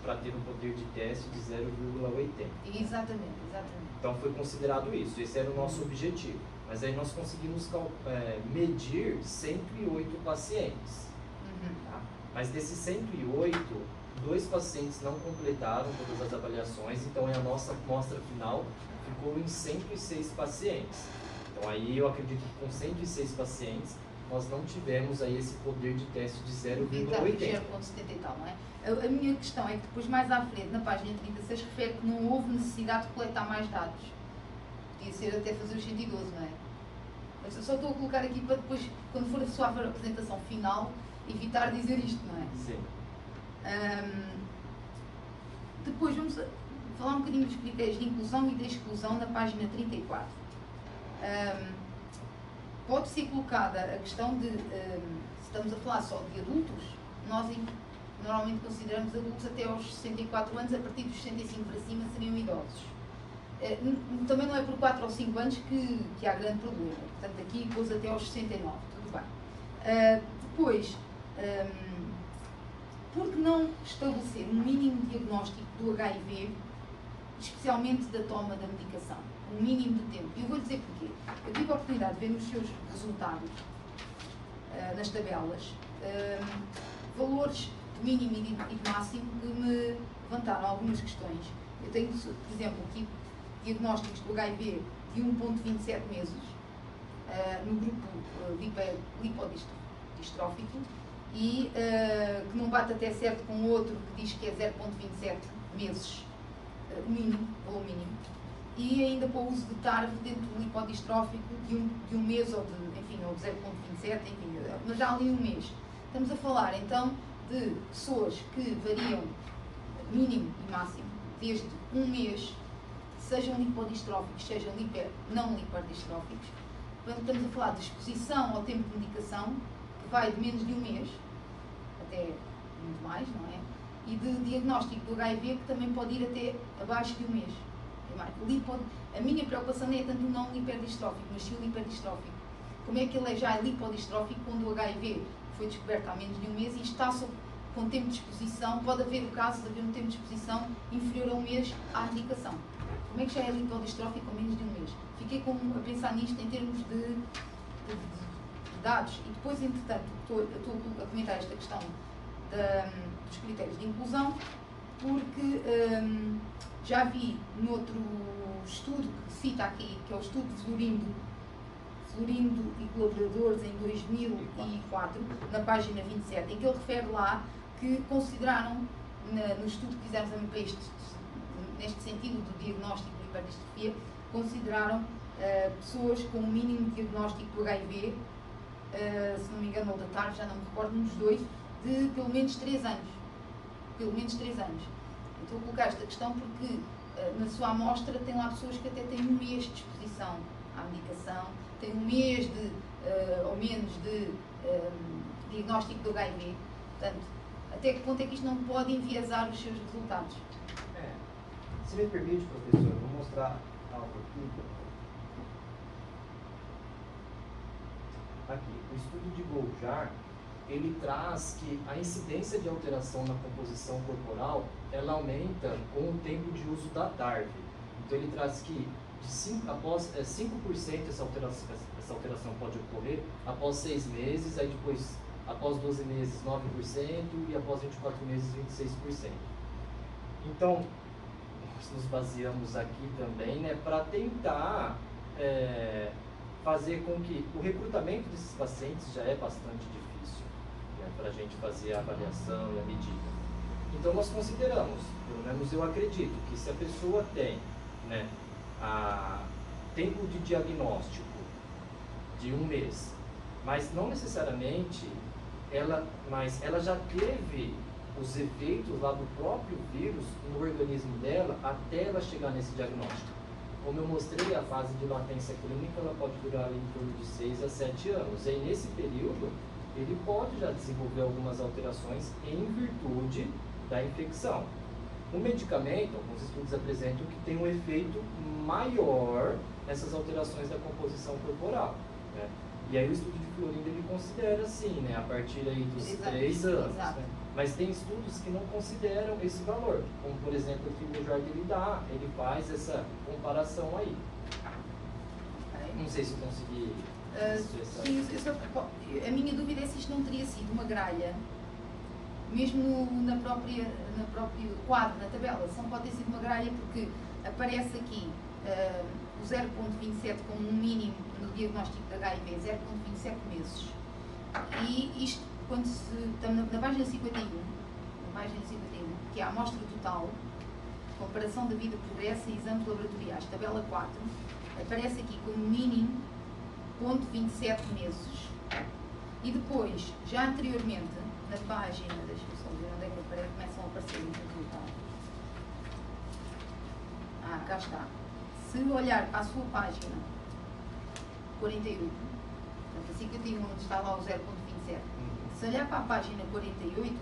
para ter um poder de teste de 0,80. Exatamente. Então foi considerado isso, esse era o nosso objetivo. Mas aí nós conseguimos medir 108 pacientes. Tá? Mas desses 108, 2 pacientes não completaram todas as avaliações, então a nossa amostra final ficou em 106 pacientes. Então aí eu acredito que com 106 pacientes nós não tivemos aí esse poder de teste de 0,80. 0,70 e tal, não é? A minha questão é que depois, mais à frente, na página 36, refere que não houve necessidade de coletar mais dados. Podia ser até fazer os 112, não é? Mas eu só estou a colocar aqui para depois, quando for a sua apresentação final, evitar dizer isto, não é? Sim. Depois vamos falar um bocadinho dos critérios de inclusão e de exclusão na página 34. Pode ser colocada a questão de, se estamos a falar só de adultos, nós normalmente consideramos adultos até aos 64 anos, a partir dos 65 para cima seriam idosos. Também não é por 4 ou 5 anos que há grande problema, portanto aqui pôs até aos 69, tudo bem. Depois, por que não estabelecer um mínimo diagnóstico do HIV, especialmente da toma da medicação? Um mínimo de tempo. E eu vou dizer porquê. Eu tive a oportunidade de ver nos seus resultados, nas tabelas, valores de mínimo e de máximo que me levantaram algumas questões. Eu tenho, por exemplo, aqui diagnósticos do HIV de 1,27 meses, no grupo lipodistrófico, e que não bate até certo com o outro que diz que é 0,27 meses, mínimo, valor mínimo, e ainda para o uso de TARV dentro do lipodistrófico de um mês ou de 0,27, enfim, mas já ali um mês. Estamos a falar então de pessoas que variam mínimo e máximo desde um mês, sejam lipodistróficos, sejam não lipodistróficos. Portanto, estamos a falar de exposição ao tempo de medicação, que vai de menos de um mês, até muito mais, não é? E de diagnóstico do HIV, que também pode ir até abaixo de um mês. A minha preocupação não é tanto o não lipodistrófico, mas sim o lipodistrófico. Como é que ele é já lipodistrófico quando o HIV foi descoberto há menos de um mês e está com tempo de exposição, pode haver o caso de haver um tempo de exposição inferior a um mês à medicação. Como é que já é lipodistrófico com menos de um mês? Fiquei a pensar nisto em termos de dados. E depois, entretanto, estou a comentar esta questão dos critérios de inclusão, porque já vi noutro estudo que cita aqui, que é o estudo de Florindo e colaboradores em 2004, na página 27, em que ele refere lá que consideraram, no estudo que fizemos neste sentido do diagnóstico de hiperdistrofia, consideraram pessoas com o mínimo diagnóstico do HIV, se não me engano, ou da TARV, já não me recordo, um dos dois, de pelo menos 3 anos. Pelo menos 3 anos. Eu estou a colocar esta questão porque na sua amostra tem lá pessoas que até têm um mês de exposição à medicação, têm um mês ou menos de diagnóstico do HIV. Portanto, até que ponto é que isto não pode enviesar os seus resultados? Se me permite, professor, eu vou mostrar algo aqui. Aqui, o estudo de Goljar, ele traz que a incidência de alteração na composição corporal, ela aumenta com o tempo de uso da TARV. Então ele traz que após 5% essa alteração pode ocorrer, após 6 meses, aí depois, após 12 meses, 9%, e após 24 meses, 26%. Então, nós nos baseamos aqui também, né, para tentar fazer com que o recrutamento desses pacientes já é bastante difícil, né, para a gente fazer a avaliação e a medida. Então nós consideramos, pelo menos eu acredito, que se a pessoa tem, né, tempo de diagnóstico de um mês, mas não necessariamente ela já teve os efeitos lá do próprio vírus no organismo dela até ela chegar nesse diagnóstico. Como eu mostrei, a fase de latência clínica ela pode durar ali em torno de 6 a 7 anos. E aí, nesse período, ele pode já desenvolver algumas alterações em virtude da infecção. O medicamento, alguns estudos apresentam que tem um efeito maior nessas alterações da composição corporal, né? E aí o estudo de Florindo ele considera assim, né, a partir aí dos 3 anos. Né? Mas tem estudos que não consideram esse valor, como por exemplo o que o Jorge ele faz essa comparação aí. Não sei se eu consegui sim, a minha dúvida é se isto não teria sido uma gralha mesmo na próprio quadro, na tabela, só pode ter sido uma gralha porque aparece aqui o 0.27 como um mínimo no diagnóstico de HIV, 0.27 meses. E isto, quando estamos na página 51, que é a amostra total, comparação da vida progressa e exames laboratoriais, tabela 4, aparece aqui como mínimo 0.27 meses. E depois, já anteriormente, na página, deixa-me só ver onde é que aparece, começam a aparecer os resultados. Cá está. Se olhar para a sua página 48, portanto, a 51, onde está lá o 0.27, se olhar para a página 48,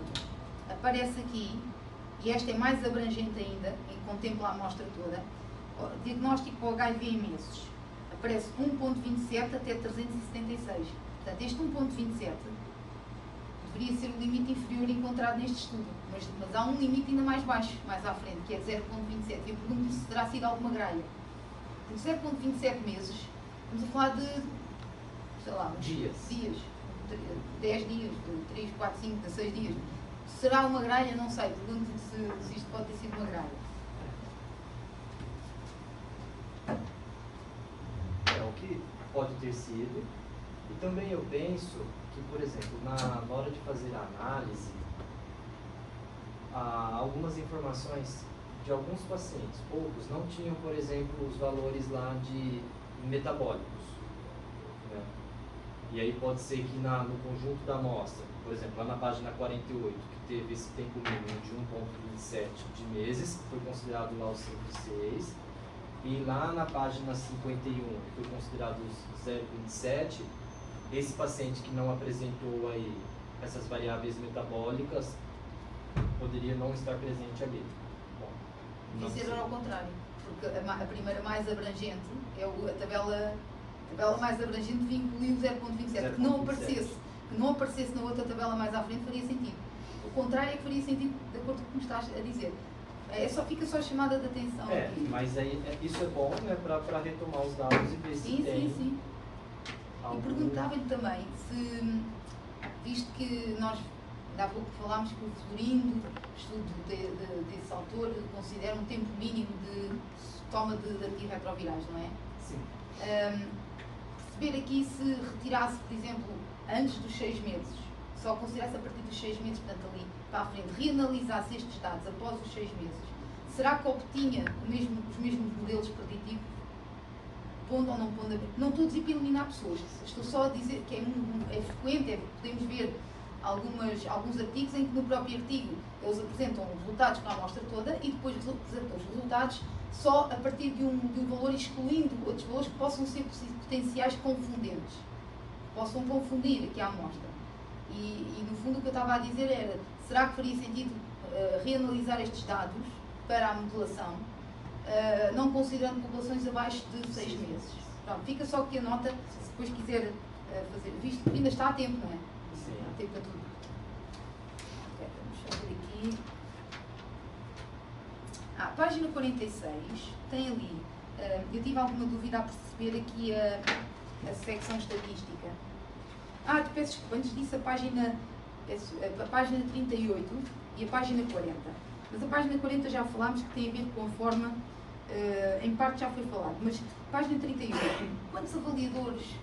aparece aqui, e esta é mais abrangente ainda, e contempla a amostra toda, o diagnóstico para o HIV em meses. Aparece 1.27 até 376. Portanto, este 1.27 deveria ser o limite inferior encontrado neste estudo, mas há um limite ainda mais baixo, mais à frente, que é 0.27. E eu pergunto se terá sido alguma gralha. Porque 0.27 meses, estamos a falar de, sei lá, dias, 10 dias, 3, 4, 5, 16 dias. Será uma gralha? Não sei. Pergunto se isto pode ter sido uma gralha. É o que pode ter sido. E também eu penso que, por exemplo, na hora de fazer a análise, algumas informações de alguns pacientes, poucos, não tinham, por exemplo, os valores lá de metabólicos. Né? E aí pode ser que no conjunto da amostra, por exemplo, lá na página 48, que teve esse tempo mínimo de 1,27 de meses, foi considerado lá os 5,6, e lá na página 51, que foi considerado os 0,27, esse paciente que não apresentou aí essas variáveis metabólicas poderia não estar presente ali. Bom, isso era ao contrário, porque a primeira mais abrangente é a tabela mais abrangente vincula o 0.27, que não aparecesse na outra tabela mais à frente faria sentido. O contrário é que faria sentido, de acordo com o que me estás a dizer. Fica só a chamada de atenção aqui. Mas aí, isso é bom, né, para retomar os dados e ver se tem... Sim. E perguntava-lhe também se, visto que nós, há pouco falámos que o Florindo, estudo desse autor, considera um tempo mínimo de toma de antirretrovirais, não é? Sim. Perceber aqui se retirasse, por exemplo, antes dos 6 meses, só considerasse a partir dos 6 meses, portanto ali para a frente, reanalisasse estes dados após os 6 meses, será que obtinha os mesmos modelos preditivos? Pondo ou não pondo, não estou a dizer para eliminar pessoas, estou só a dizer que é frequente, podemos ver alguns artigos em que no próprio artigo eles apresentam os resultados para a amostra toda e depois apresentam os resultados só a partir de um valor, excluindo outros valores que possam ser potenciais confundentes, possam confundir aqui a amostra. E no fundo o que eu estava a dizer era, será que faria sentido reanalisar estes dados para a modelação, não considerando populações abaixo de 6 meses. Pronto, fica só aqui a nota, se depois quiser fazer, visto que ainda está a tempo, não é? Sim. Há tempo para tudo. Ok, vamos ver aqui. Página 46, tem ali, eu tive alguma dúvida a perceber aqui a secção estatística. Tu peço desculpa, antes disso a página 38 e a página 40. Mas a página 40 já falámos que tem a ver com a forma, em parte já foi falado, mas página 38, quantos avaliadores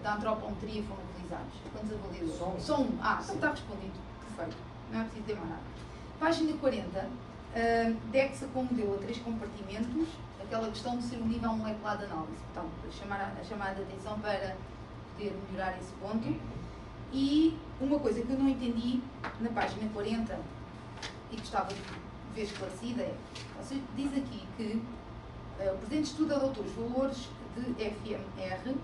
da antropometria foram utilizados? Quantos avaliadores? Só um. Então está respondido. Perfeito. Não é preciso ter mais nada. Página 40, DEXA com modelo a 3 compartimentos, aquela questão de ser um nível molecular de análise. Portanto, a chamada de atenção para poder melhorar esse ponto. E uma coisa que eu não entendi na página 40 e gostava de ver esclarecida é, você diz aqui que o presente estudo adotou os valores de FMR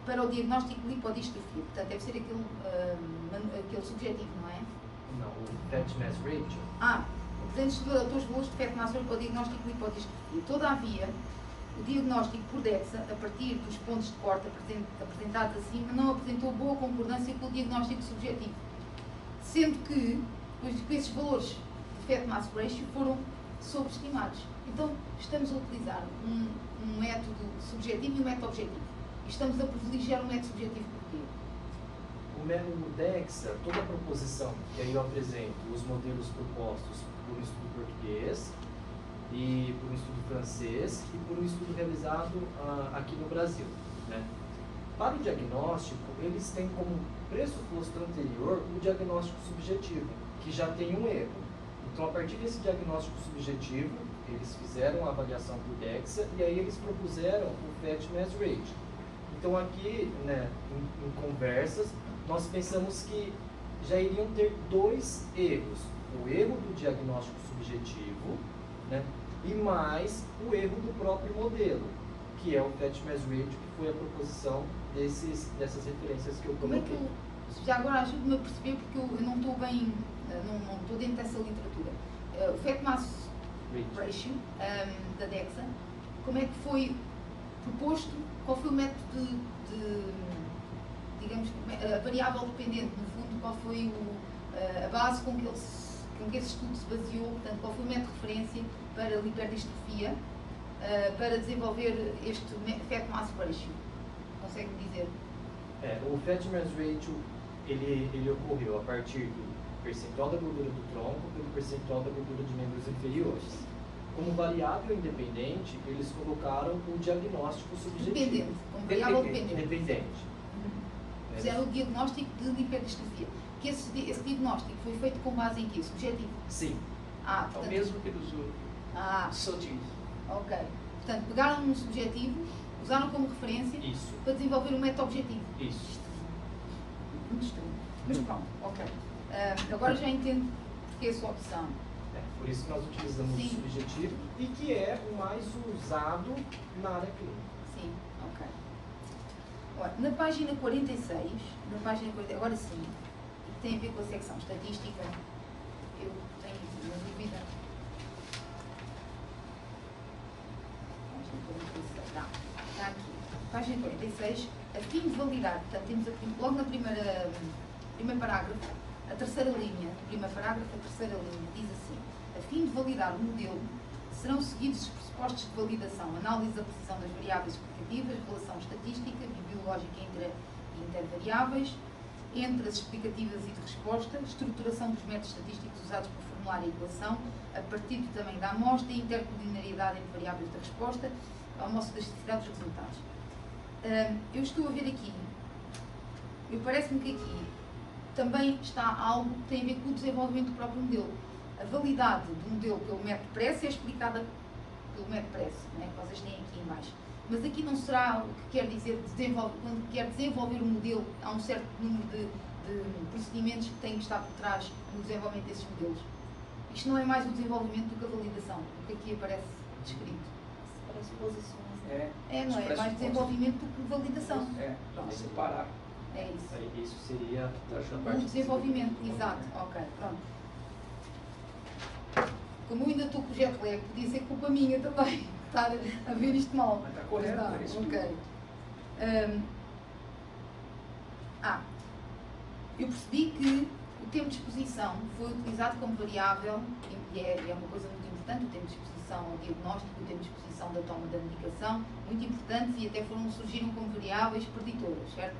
para o diagnóstico de lipodistrofia. Portanto, deve ser aquele subjetivo, não é? Não, o Fat Mass Ratio. O presente estudo adotou os valores de Fat Mass Ratio para o diagnóstico de lipodistrofia. Todavia, o diagnóstico por DEXA, a partir dos pontos de corte apresentados acima, não apresentou boa concordância com o diagnóstico subjetivo. Sendo que, depois que esses valores de Fat Mass Ratio foram sobreestimados. Então, estamos a utilizar um método subjetivo e um método objetivo. E estamos a privilegiar o método subjetivo porquê? o DEXA, toda a proposição que aí eu apresento, os modelos propostos por um estudo português e por um estudo francês e por um estudo realizado aqui no Brasil, né? Para o diagnóstico, eles têm como pressuposto anterior o diagnóstico subjetivo, que já tem um erro. Então, a partir desse diagnóstico subjetivo, eles fizeram a avaliação por DEXA e aí eles propuseram o Fat Mass Ratio. Então, aqui, né, em conversas, nós pensamos que já iriam ter dois erros. O erro do diagnóstico subjetivo, né, e mais o erro do próprio modelo, que é o Fat Mass Ratio, que foi a proposição dessas referências que eu Como é coloquei. que já agora ajude-me a perceber, porque eu não estou bem, não estou dentro dessa literatura. O Fat Mass Ratio da DEXA, como é que foi proposto? Qual foi o método digamos, a variável dependente, no fundo, qual foi a base com que esse estudo se baseou, portanto, qual foi o método de referência para a hiperdistrofia, para desenvolver este Fat Mass Ratio? Consegue-me dizer? O Fat Mass Ratio, ele ocorreu a partir do percentual da gordura do tronco pelo percentual da gordura de membros inferiores. Como variável independente, eles colocaram o diagnóstico subjetivo. Dependente, como variável dependente. Independente. Fizeram o diagnóstico de hiperdistrofia. Que esse diagnóstico foi feito com base em quê? Subjetivo? Sim. É o Portanto, mesmo que dos soldinhos. ok. Portanto, pegaram um subjetivo, usaram como referência Isso. para desenvolver um método objetivo. Isso. Muito estranho. Mas pronto, ok. Agora já entendo porque é a sua opção. Por isso que nós utilizamos Sim. o subjetivo e que é o mais usado na área clínica. Sim, ok. Olha, na página 46, agora sim, que tem a ver com a secção estatística, eu tenho uma dúvida. Está aqui. Página 46, a fim de validar, portanto, temos aqui, logo na primeiro parágrafo, a terceira linha, no primeiro parágrafo, a terceira linha, diz assim: a fim de validar o modelo, serão seguidos os pressupostos de validação, análise da precisão das variáveis explicativas, relação estatística, biológica e intervariáveis, entre as explicativas e de resposta, estruturação dos métodos estatísticos usados para formular a equação, a partir do tamanho da amostra e intercoliniaridade entre variáveis da resposta, a amostra da elasticidade dos resultados. Eu estou a ver aqui, parece-me que aqui também está algo que tem a ver com o desenvolvimento do próprio modelo. A validade do modelo pelo método PRESS é explicada pelo método PRESS, né, que vocês têm aqui em baixo. Mas aqui não será o que quer dizer, quando quer desenvolver um modelo, há um certo número de procedimentos que têm que estar por trás no desenvolvimento desses modelos. Isto não é mais o desenvolvimento do que a validação, o que aqui aparece descrito. Para suposições. Não é mais desenvolvimento do que validação. Para separar. É isso. Isso seria a O parte de desenvolvimento, exato. Ok, pronto. Como eu ainda estou com o jet lag, podia ser culpa minha também, estar a ver isto mal. Mas está correto, Está, é isso. ok. Eu percebi que o tempo de exposição foi utilizado como variável, e é uma coisa muito importante, o tempo de exposição ao diagnóstico, o tempo de exposição da toma da medicação, muito importantes e até surgiram como variáveis preditoras, certo?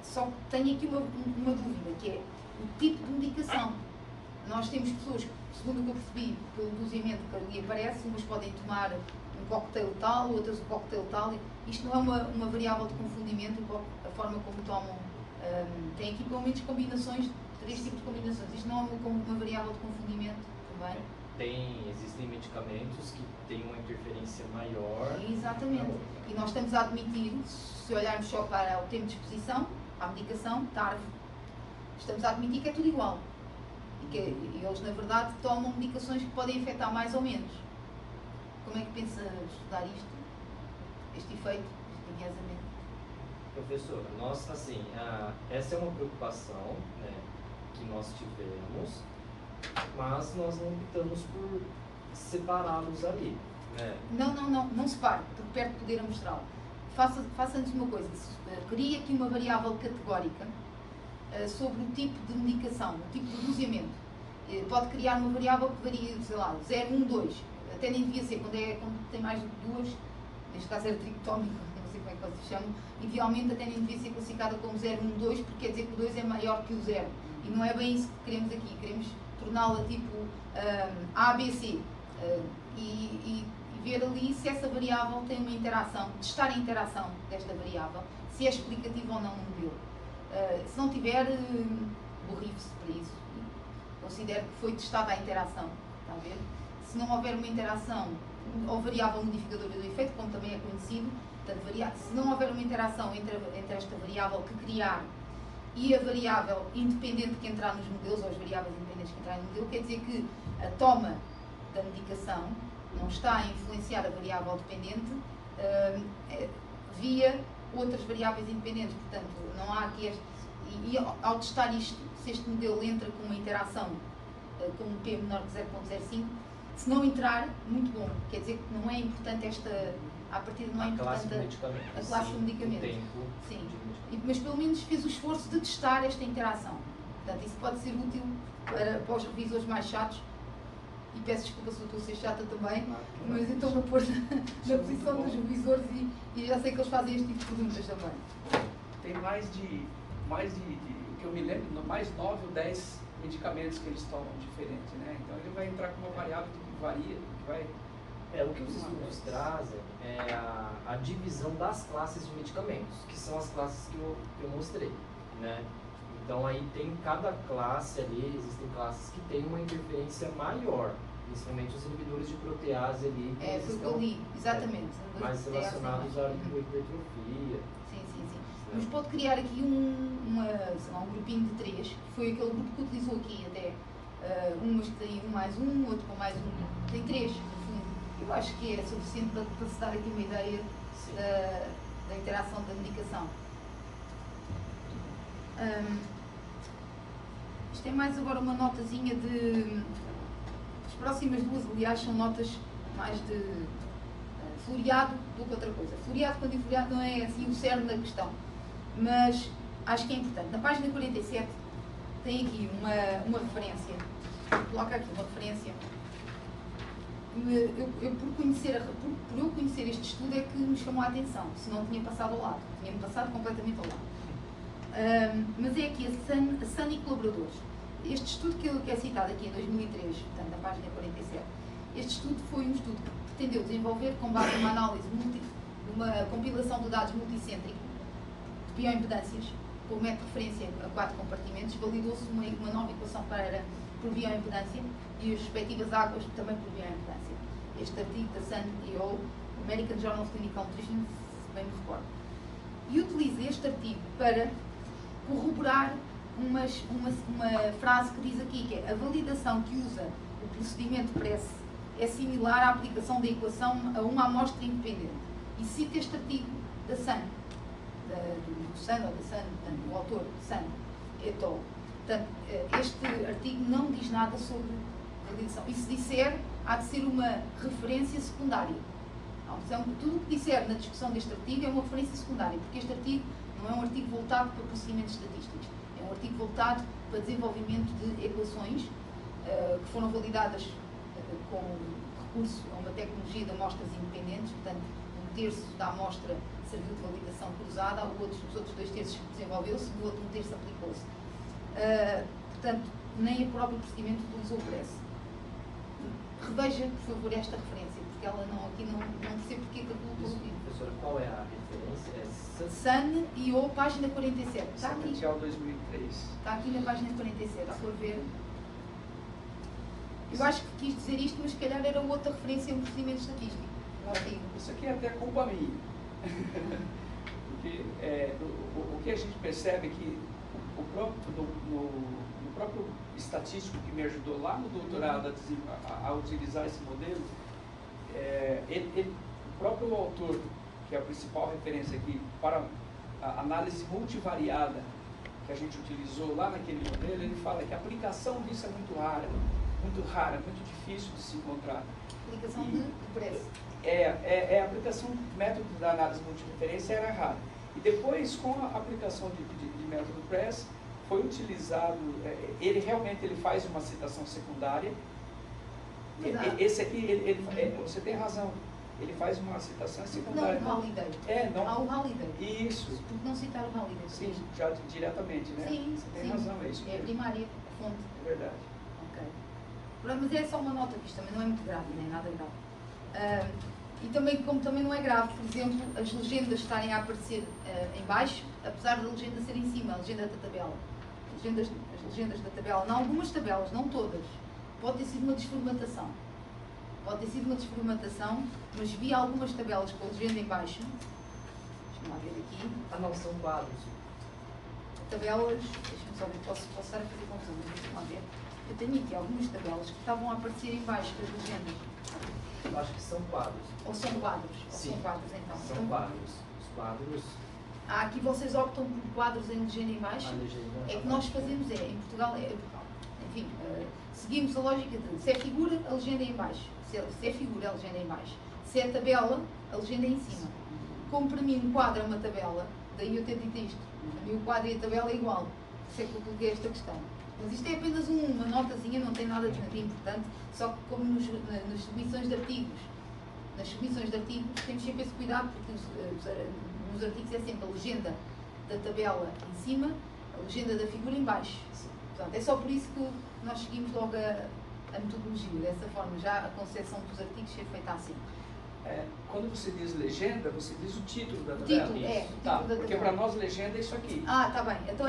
Só que tenho aqui uma dúvida, que é o tipo de medicação. Nós temos pessoas, segundo o que eu percebi, pelo doseamento que ali aparece, umas podem tomar um cocktail tal, outras um cocktail tal. Isto não é uma variável de confundimento, a forma como tomam. Tem aqui pelo menos combinações, 3 tipos de combinações. Isto não é uma variável de confundimento também? Existem medicamentos que têm uma interferência maior. Exatamente. E nós estamos a admitir, se olharmos só para o tempo de exposição, à medicação, TARV, estamos a admitir que é tudo igual. E eles, na verdade, tomam medicações que podem afetar mais ou menos. Como é que pensa estudar isto? Este efeito, este enviesamento? Professora, nós, assim, essa é uma preocupação, né, que nós tivemos, mas nós não optamos por separá-los ali, né? Não separe, porque perto de poder amostrá-lo. Faça antes uma coisa, crie aqui uma variável categórica sobre o tipo de medicação, o tipo de doseamento. Pode criar uma variável que varia, sei lá, 0, 1, 2, até nem devia ser, quando tem mais de 2, neste caso era tricotómico, não sei como é que que vocês chamam, idealmente até nem devia ser classificada como 0, 1, 2, porque quer dizer que o 2 é maior que o 0. E não é bem isso que queremos aqui. Queremos torná-la tipo A, B, C. E ver ali se essa variável tem uma interação, testar a interação desta variável, se é explicativa ou não no modelo. Se não tiver, borrife-se para isso. Considero que foi testada a interação. Está a ver? Se não houver uma interação, ou variável modificadora do efeito, como também é conhecido, portanto, se não houver uma interação entre esta variável que criar e a variável independente que entrar nos modelos, ou as variáveis independentes que entrarem no modelo, quer dizer que a toma da medicação não está a influenciar a variável dependente via outras variáveis independentes. Portanto, não há aqui e ao testar isto, se este modelo entra com uma interação com um P menor que 0.05, se não entrar, muito bom. Quer dizer que não é importante à partida não é importante a classe do medicamento. Sim. Mas pelo menos fez o esforço de testar esta interação. Portanto, isso pode ser útil para os revisores mais chatos. E peço desculpa se eu estou a ser chata também, mas eu estou-me a pôr na posição dos revisores e já sei que eles fazem este tipo de perguntas também. Tem mais de que eu me lembro, mais 9 ou 10 medicamentos que eles tomam diferente, né? Então ele vai entrar com uma variável que varia, que vai... O que os estudos trazem é a divisão das classes de medicamentos, que são as classes que eu mostrei, né? Então aí tem cada classe ali, existem classes que têm uma interferência maior, principalmente os inibidores de protease ali, que foi o que eu li, exatamente. mais relacionados à hipertrofia. Sim. Mas pode criar aqui um grupinho de 3, que foi aquele grupo que utilizou aqui até, umas que têm 1 mais 1, outro com mais 1, tem 3, no fundo. Eu acho que é suficiente para se dar aqui uma ideia da interação da medicação. Isto é mais agora uma notazinha as próximas duas, aliás, são notas mais de floreado do que outra coisa. Floreado, quando digo floreado, não é assim o cerne da questão, mas acho que é importante. Na página 47 tem aqui uma referência, coloca aqui uma referência. Por eu conhecer este estudo é que me chamou a atenção, se não tinha passado ao lado, tinha-me passado completamente ao lado. Mas é aqui a Sun e colaboradores. Este estudo que é citado aqui em 2003, portanto, na página 47, este estudo foi um estudo que pretendeu desenvolver com base numa análise, numa compilação de dados multicêntrico de bioimpedâncias, com método de referência a 4 compartimentos, validou-se uma nova equação por bioimpedância e as respectivas águas também por bioimpedância. Este artigo da Sun et al., American Journal of Clinical Nutrition, se bem me recordo. E utiliza este artigo para corroborar uma frase que diz aqui, que é: a validação que usa o procedimento PRESS é similar à aplicação da equação a uma amostra independente. E cita este artigo da Sun, do Sun ou da Sun, portanto, o autor Sun et al. Portanto, este artigo não diz nada sobre validação. E se disser, há de ser uma referência secundária. Então, tudo o que disser na discussão deste artigo é uma referência secundária, porque este artigo não é um artigo voltado para procedimentos estatísticos, é um artigo voltado para desenvolvimento de equações que foram validadas com recurso a uma tecnologia de amostras independentes, portanto, 1/3 da amostra serviu de validação cruzada, os outros 2/3 desenvolveu-se, o outro 1/3 aplicou-se. Portanto, nem o próprio procedimento utilizou o PRESS. Reveja, por favor, esta referência, porque ela aqui não percebe porque é que a colocou aqui. Professora, qual é a referência? Sun e O, página 47. Está aqui. Inicial 2003. Está aqui na página 47, se for ver. Eu acho que quis dizer isto, mas se calhar era outra referência a um procedimento estatístico. Isso aqui é até culpa minha. Porque o que a gente percebe é que no próprio estatístico que me ajudou lá no doutorado a utilizar esse modelo, o próprio autor, que é a principal referência aqui para a análise multivariada que a gente utilizou lá naquele modelo, ele fala que a aplicação disso é muito rara, muito difícil de se encontrar. Aplicação de PRESS. A aplicação do método da análise multireferência era rara. E depois, com a aplicação de método PRESS, foi utilizado, ele faz uma citação secundária. Esse aqui, você tem razão, ele faz uma citação Não secundária. o holiday. Não. Há o holiday. Isso. Porque não citar o holiday? Sim, já diretamente, né? Sim, Você tem sim. razão, é isso É mesmo. primária, fonte. É verdade. Ok. Pronto, mas é só uma nota que isto também não é muito grave, nem nada grave. E também, como também não é grave, por exemplo, as legendas estarem a aparecer em baixo, apesar da legenda ser em cima, a legenda da tabela. As legendas da tabela, em algumas tabelas, não todas, pode ter sido uma desformatação. Pode ter sido uma desformatação, mas vi algumas tabelas com a legenda em baixo. Deixa-me lá ver aqui. Ah, não, são quadros. Tabelas, deixa-me só ver, posso estar a fazer confusão, mas deixa-me lá ver. Eu tenho aqui algumas tabelas que estavam a aparecer em baixo das legendas. Eu acho que são quadros. Ou são quadros? Sim. Ou são quadros, então? São Então, quadros. Os quadros, aqui vocês optam por quadros em legenda em baixo. a legenda. É que nós fazemos, em Portugal, enfim, seguimos a lógica de se é figura, a legenda é em baixo. Se é figura, a legenda é em baixo. Se é tabela, a legenda é em cima. Como para mim um quadro é uma tabela, daí eu ter dito isto. Para mim o quadro e a tabela é igual. Por isso é que eu coloquei esta questão. Mas isto é apenas uma notazinha, não tem nada de importante, só que como nas submissões de artigos, temos sempre esse cuidado, porque nos artigos é sempre a legenda da tabela em cima, a legenda da figura em baixo. Portanto, é só por isso que nós seguimos logo a metodologia, dessa forma, já a concepção dos artigos ser feita assim. Quando você diz legenda, você diz o título da O tabela. título, Isso. o Tá, título da porque tabela. para nós legenda é isso aqui. Ah, está bem. Então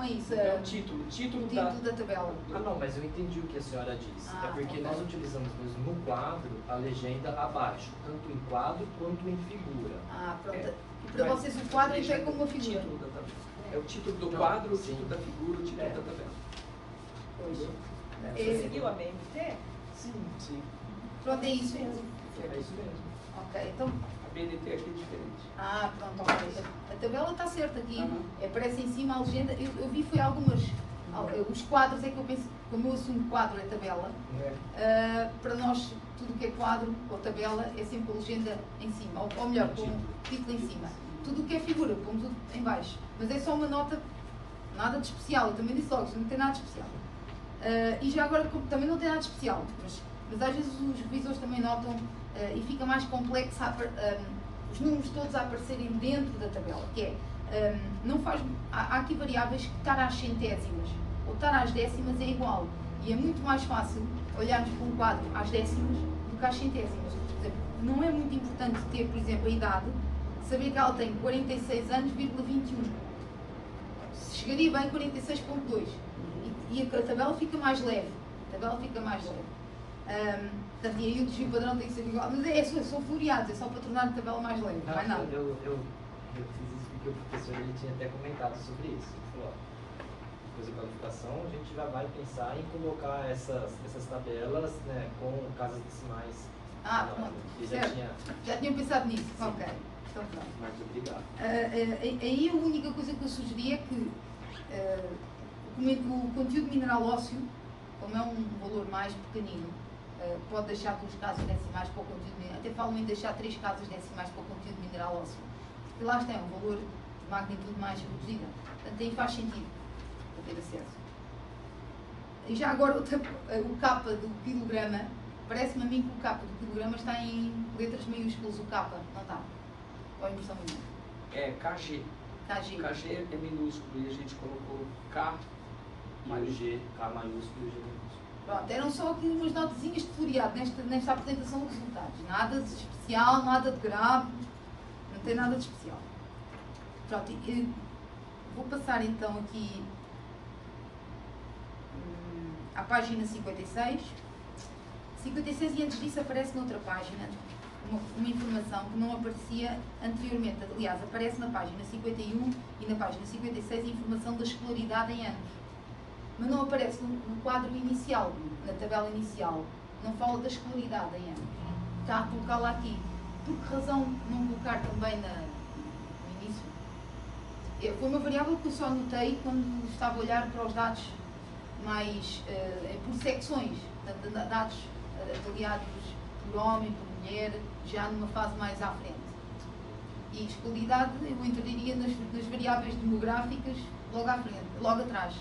é isso. É o título. O título da tabela. Ah, não, mas eu entendi o que a senhora disse. Ah, É porque ok. nós utilizamos mesmo no quadro a legenda abaixo, tanto em quadro quanto em figura. Ah, pronto. É. E para Mas vocês o quadro é legenda como uma o figura. título da tabela. É o título do Não, quadro, o sim. título da figura, o título É. da tabela. Pois. Você É, seguiu a BNT? Sim. pronto, é isso. É isso mesmo. Ok, então. A BNT aqui é diferente. Ah, pronto, ok. A tabela está certa aqui. Uhum. Aparece em cima a legenda. Eu vi foi algumas. Os quadros é que eu penso, como eu assumo quadro é tabela, para nós tudo o que é quadro ou tabela é sempre a legenda em cima. Ou melhor, com o título em cima. Tudo o que é figura, pomos tudo em baixo. Mas é só uma nota, nada de especial. Eu também disse logo, isto não tem nada de especial. E já agora também não tem nada de especial, mas às vezes os revisores também notam e fica mais complexo os números todos a aparecerem dentro da tabela, que é, não faz, há aqui variáveis que estar às centésimas ou estar às décimas é igual, e é muito mais fácil olharmos para um quadro às décimas do que às centésimas. Por exemplo, não é muito importante ter, por exemplo, a idade, saber que ela tem 46 anos, 21. Chegaria bem 46,2. E a tabela fica mais leve. Portanto, e aí o desvio padrão tem que ser igual. Mas são floreados, é só para tornar a tabela mais leve, não é nada. Eu fiz isso porque o professor ele tinha até comentado sobre isso. Ele falou, ó, depois da qualificação, a gente já vai pensar em colocar essas tabelas, né, com casas decimais. Ah, pronto. Ele já Certo. tinha... Já tinham pensado nisso? Sim. Ok. Então pronto. Mas obrigado. Aí a única coisa que eu sugeria é que o conteúdo mineral ósseo, como é um valor mais pequenino, pode deixar 2 casas decimais para o conteúdo mineral. Até falam em deixar 3 casas decimais para o conteúdo mineral ósseo. Porque lá está, é um valor de magnitude mais reduzida. Portanto, aí faz sentido para ter acesso. E já agora o capa do quilograma, parece-me a mim que o capa do quilograma está em letras maiúsculas, o capa, não está? Ou a impressão minha? É KG. KG. KG é minúsculo e a gente colocou K E o G, K maiúsculo e o G minúsculo. Pronto, eram só aqui umas notezinhas de floreado nesta apresentação de resultados. Nada de especial, nada de grave, não tem nada de especial. Pronto, vou passar então aqui à página 56. 56 e antes disso aparece noutra página uma informação que não aparecia anteriormente. Aliás, aparece na página 51 e na página 56 a informação da escolaridade em anos. Mas não aparece no quadro inicial, na tabela inicial. Não fala da escolaridade em anos. Está a colocá-la aqui. Por que razão não colocar também no início? Foi uma variável que eu só notei quando estava a olhar para os dados mais por secções. Portanto, dados avaliados por homem, por mulher, já numa fase mais à frente. E escolaridade eu entraria nas variáveis demográficas logo à frente, logo atrás.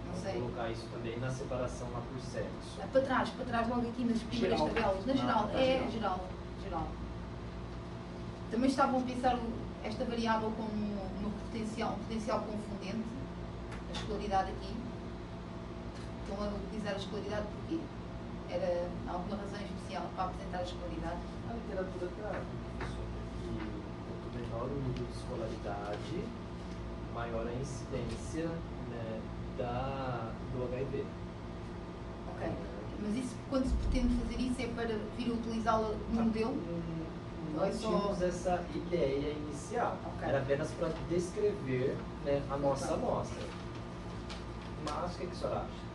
Não sei. Vou colocar isso também na separação lá por sexo. Para trás, logo aqui nas primeiras Geral. tabelas. Na geral, Na é geral. geral. Também estavam a pensar esta variável como um potencial confundente, a escolaridade aqui. Estão a utilizar a escolaridade porque era alguma razão especial para apresentar a escolaridade? A literatura traz, professor, que quanto menor o nível de escolaridade, maior a incidência, né, do HIV. Ok. Mas isso, quando se pretende fazer isso, é para vir a utilizá-la no modelo? Nós tínhamos essa ideia inicial. Ok. Era apenas para descrever, né, a nossa amostra. Mas o que a senhora acha?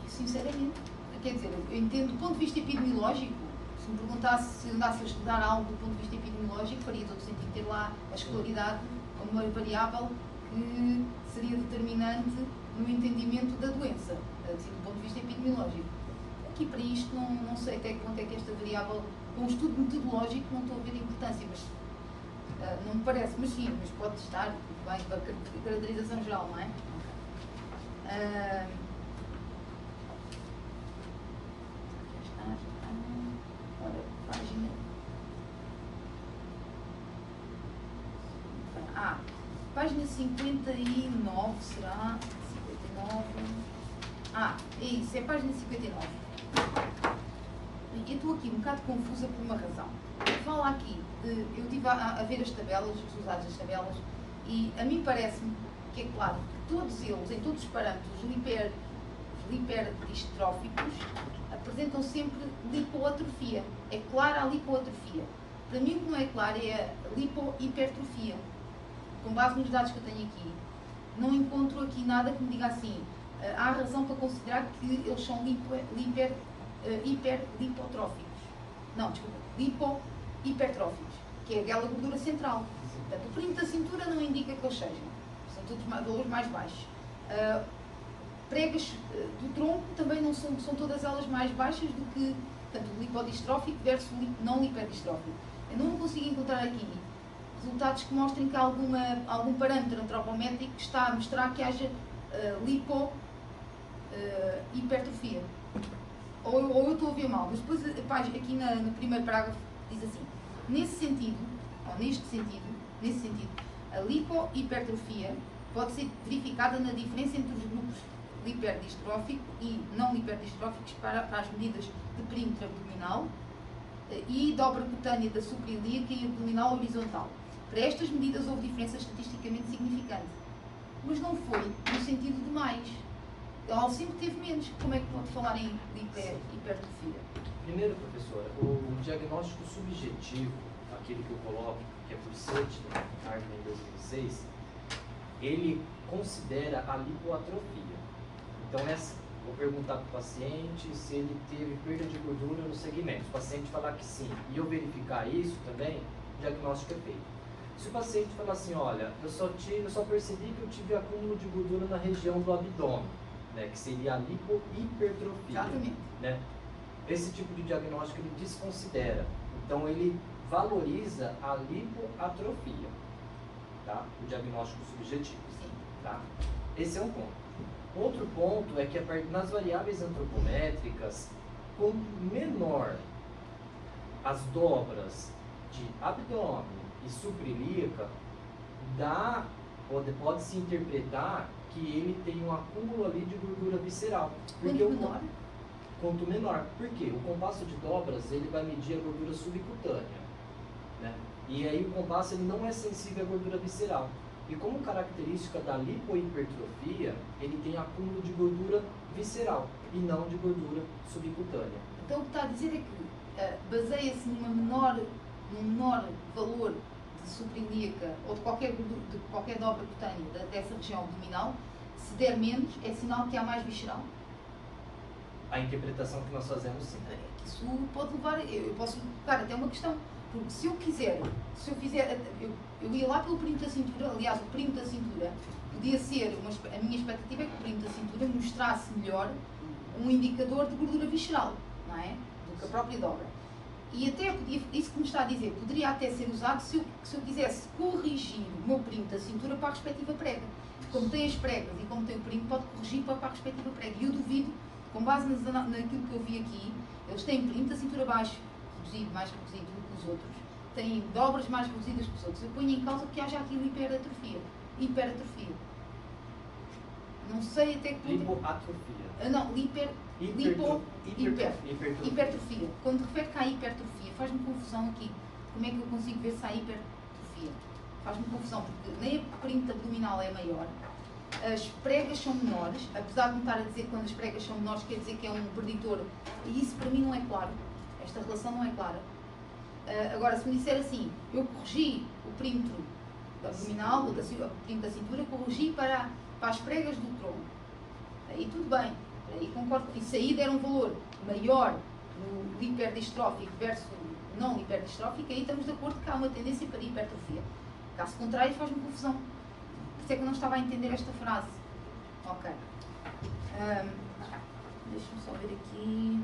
Sinceramente, quer dizer, eu entendo do ponto de vista epidemiológico, se me perguntasse se andasse a estudar algo do ponto de vista epidemiológico, faria todo sentido ter lá a escolaridade como uma variável que seria determinante no entendimento da doença, assim, do ponto de vista epidemiológico. Aqui para isto não sei até que ponto é que esta variável, com um estudo metodológico, não estou a ver a importância, mas não me parece, mas sim, mas pode estar, bem, para a caracterização geral, não é? Ora, página. Página 59, será? 59. É isso, é página 59. Eu estou aqui um bocado confusa por uma razão. Fala aqui, eu estive a ver as tabelas, os usados das tabelas, e a mim parece-me que é claro que todos eles, em todos os parâmetros liperdistróficos, apresentam sempre lipoatrofia. É clara a lipoatrofia. Para mim o que não é claro é a lipohipertrofia. Com base nos dados que eu tenho aqui, não encontro aqui nada que me diga assim, há razão para considerar que eles são hiperlipotróficos. Não, desculpa, lipohipertróficos, que é aquela gordura central. Portanto, o perímetro da cintura não indica que eles sejam. São todos valores mais baixos. Pregas do tronco também não são todas elas mais baixas do que, portanto, o lipodistrófico versus não lipodistrófico. Eu não consigo encontrar aqui resultados que mostrem que há algum parâmetro antropométrico que está a mostrar que haja hipertrofia. Ou eu estou a ver mal, mas depois aqui no primeiro parágrafo diz assim, nesse sentido, a lipohipertrofia pode ser verificada na diferença entre os grupos liperdistrófico e não liperdistróficos para as medidas de perímetro abdominal e dobra cutânea da suprailíaca e abdominal horizontal. Para estas medidas houve diferença estatisticamente significante, mas não foi no sentido de mais. Ela sempre teve menos. Como é que pode falar em hipertrofia? Primeiro, professora, o diagnóstico subjetivo, aquele que eu coloco, que é por Sedgman, em 2006, ele considera a lipoatrofia. Então, vou perguntar para o paciente se ele teve perda de gordura no segmento. Se o paciente falar que sim, e eu verificar isso também, o diagnóstico é feito. Se o paciente falar assim, olha, eu só percebi que eu tive acúmulo de gordura na região do abdômen, né, que seria a lipohipertrofia. Exatamente. Né? Esse tipo de diagnóstico ele desconsidera. Então, ele valoriza a lipoatrofia, tá? O diagnóstico subjetivo. Sim. Tá? Esse é um ponto. Outro ponto é que nas variáveis antropométricas, quanto menor as dobras de abdômen e suprailíaca, pode-se interpretar que ele tem um acúmulo ali de gordura visceral. Porque quanto menor. Por quê? O compasso de dobras ele vai medir a gordura subcutânea. Né? E aí o compasso ele não é sensível à gordura visceral. E como característica da lipohipertrofia, ele tem acúmulo de gordura visceral e não de gordura subcutânea. Então o que está a dizer é que baseia-se num menor valor de suprailíaca ou de qualquer dobra cutânea dessa região abdominal, se der menos, é sinal que há mais visceral. A interpretação que nós fazemos, sim. Isso pode levar, eu posso colocar até uma questão, porque se eu ia lá pelo perímetro da cintura, aliás, o perímetro da cintura podia ser, a minha expectativa é que o perímetro da cintura mostrasse melhor um indicador de gordura visceral, não é? Do que a própria dobra. E até podia, isso que me está a dizer, poderia até ser usado se eu quisesse corrigir o meu perímetro da cintura para a respectiva prega. Como tem as pregas e como tem o perímetro, pode corrigir para a respectiva prega. E eu duvido, com base naquilo que eu vi aqui, eles têm perímetro da cintura baixo, reduzido, mais reduzido do que os outros. têm dobras mais reduzidas que os outros. Eu ponho em causa que haja aqui hiperatrofia. Não sei até que ponto... Lipoatrofia. Não, hipertrofia. Quando refere cá à hipertrofia, faz-me confusão aqui. Como é que eu consigo ver se há hipertrofia? Faz-me confusão, porque nem a perímetro abdominal é maior, as pregas são menores, apesar de me estar a dizer que quando as pregas são menores quer dizer que é um preditor, e isso para mim não é claro. Esta relação não é clara. Agora, se me disser assim, eu corrigi o perímetro abdominal, o perímetro da cintura, corrigi para as pregas do tronco. Aí tudo bem, aí concordo que se aí der um valor maior no hiperdistrófico versus não hiperdistrófico, aí estamos de acordo que há uma tendência para hipertrofia. Caso contrário, faz-me confusão. Por isso é que eu não estava a entender esta frase. Ok. Deixa-me só ver aqui.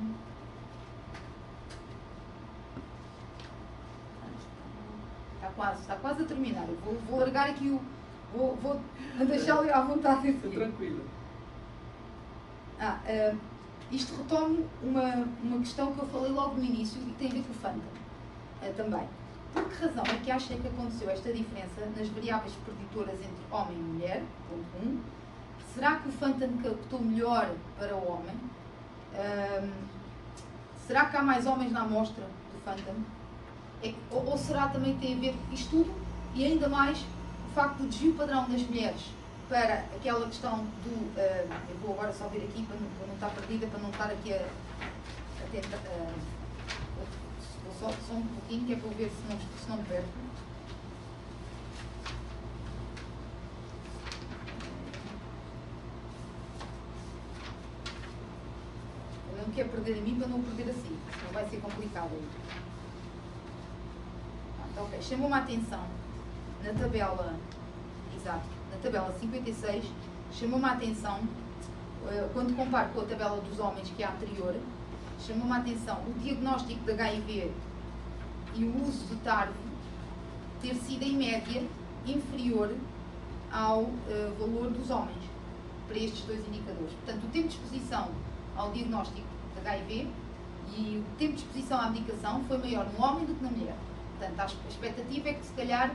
Está quase a terminar. Eu vou largar aqui o... Vou deixá-lo à vontade. Estou tranquilo. Isto retome uma questão que eu falei logo no início e que tem a ver com o Phantom também. Por que razão é que acha que aconteceu esta diferença nas variáveis preditoras entre homem e mulher? Ponto 1. Será que o Phantom captou melhor para o homem? Será que há mais homens na amostra do Phantom? Ou será também que tem a ver com isto tudo e ainda mais o facto do desvio padrão das mulheres para aquela questão do... eu vou agora só ver aqui para não estar perdida, para não estar aqui a tentar... vou só um pouquinho, que é para eu ver se não me perco. Eu não quero perder a mim para não perder assim, não vai ser complicado aí. Ok, chamou-me a atenção na tabela, exato, na tabela 56, chamou-me a atenção, quando comparo com a tabela dos homens, que é a anterior, chamou-me a atenção o diagnóstico de HIV e o uso de TARV ter sido, em média, inferior ao valor dos homens, para estes dois indicadores. Portanto, o tempo de exposição ao diagnóstico de HIV e o tempo de exposição à medicação foi maior no homem do que na mulher. Portanto, a expectativa é que, se calhar,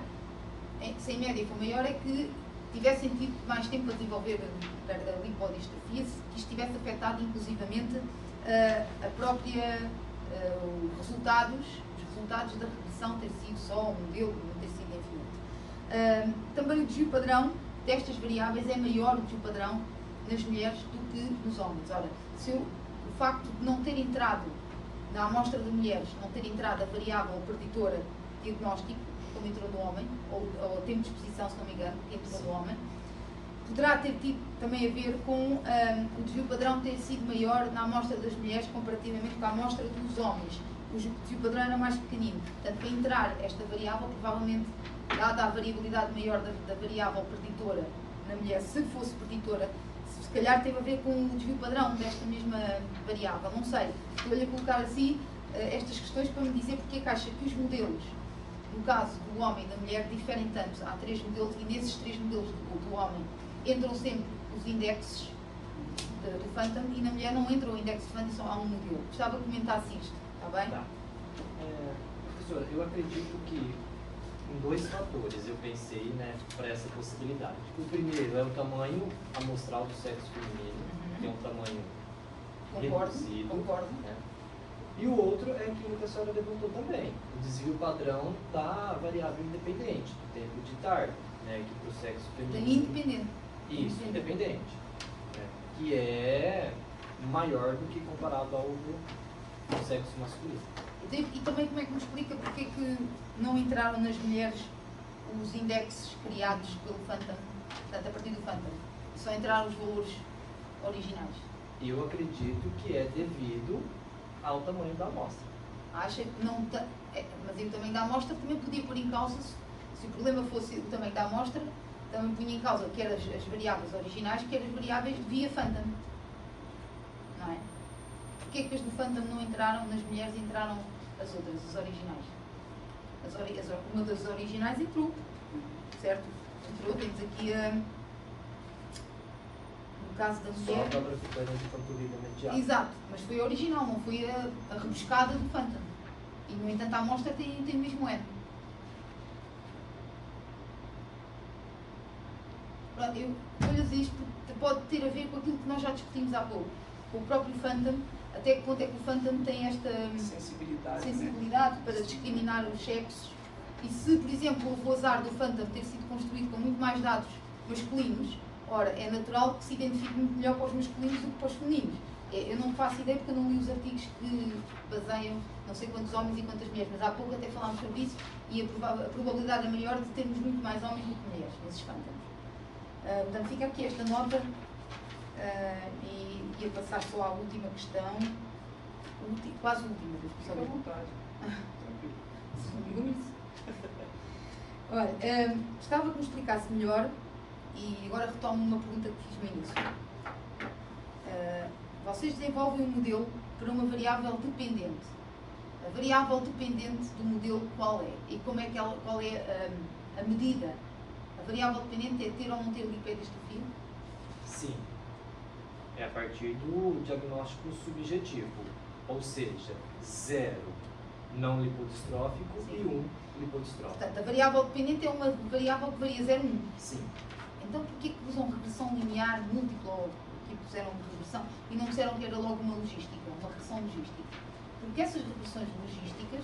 se em média for maior, é que tivessem tido mais tempo a desenvolver a lipodistrofia, que isto tivesse afetado, inclusivamente, a própria, os resultados da regressão ter sido só um modelo, não ter sido inferior. Também o desvio padrão destas variáveis é maior o desvio padrão nas mulheres do que nos homens. Ora, o facto de não ter entrado na amostra de mulheres, não ter entrado a variável preditora diagnóstico, como entrou no homem, ou o tempo de exposição, se não me engano, que entrou no homem, poderá ter tido também a ver com o desvio padrão ter sido maior na amostra das mulheres comparativamente com a amostra dos homens. O desvio padrão era mais pequenino. Portanto, para entrar esta variável, provavelmente, dada a variabilidade maior da variável preditora na mulher, se fosse preditora, se calhar teve a ver com o desvio padrão desta mesma variável. Não sei. Estou-lhe a colocar assim estas questões para me dizer porque é que acha que os modelos, no caso do homem e da mulher, diferem tanto. Há 3 modelos e nesses 3 modelos do homem entram sempre os indexes do Phantom e na mulher não entra o index do Phantom, só há um modelo. Gostava que comentasse isto, está bem? Tá. Professora, eu acredito que em 2 fatores eu pensei, né, para essa possibilidade. O primeiro é o tamanho amostral do sexo feminino, que é um tamanho reduzido. Concordo. Né? E o outro é aquilo que a senhora levantou também, o desvio padrão da variável independente, do tempo de TARV, né, que para o sexo feminino... Independente. Isso, independente. Né, que é maior do que comparado ao sexo masculino. E também como é que me explica porque é que não entraram nas mulheres os indexes criados pelo Phantom, portanto, a partir do Phantom, só entraram os valores originais? Eu acredito que é devido ao tamanho da amostra. Acha que não... mas o tamanho da amostra também podia pôr em causa, se o problema fosse o tamanho da amostra, também punha em causa quer as variáveis originais, quer as variáveis via Phantom. Não é? Porquê é que as do Phantom não entraram nas mulheres e entraram as outras, as originais? Uma das originais entrou, certo? Entrou, temos aqui no caso da mulher... Só a própria de panturrilha medial. Exato, mas foi a original, não foi a rebuscada do Phantom. E, no entanto, a amostra tem o mesmo N. Pronto, eu vou-lhe dizer isto porque pode ter a ver com aquilo que nós já discutimos há pouco. Com o próprio Phantom, até que ponto é que o Phantom tem esta sensibilidade para discriminar os sexos. E se, por exemplo, houve o azar do Phantom ter sido construído com muito mais dados masculinos, ora, é natural que se identifique muito melhor para os masculinos do que para os femininos. Eu não faço ideia porque eu não li os artigos que baseiam não sei quantos homens e quantas mulheres, mas há pouco até falámos sobre isso e a probabilidade é maior de termos muito mais homens do que mulheres nesses Phantoms. Portanto, fica aqui esta nota e ia passar só à última questão, quase última, Fica à vontade. Segundos. Olha, gostava que me explicasse melhor, e agora retomo uma pergunta que fiz no início. Vocês desenvolvem um modelo para uma variável dependente. A variável dependente do modelo qual é? E como é que qual é a medida? A variável dependente é ter ou não ter lipedistrofia? Sim. É a partir do diagnóstico subjetivo. Ou seja, 0 não lipodistrófico e 1 lipodistrófico. Portanto, a variável dependente é uma variável que varia 0 e 1. Sim. Então, porquê que usam regressão linear, múltipla, ou que puseram regressão, e não disseram que era logo uma logística, uma regressão logística? Porque essas regressões logísticas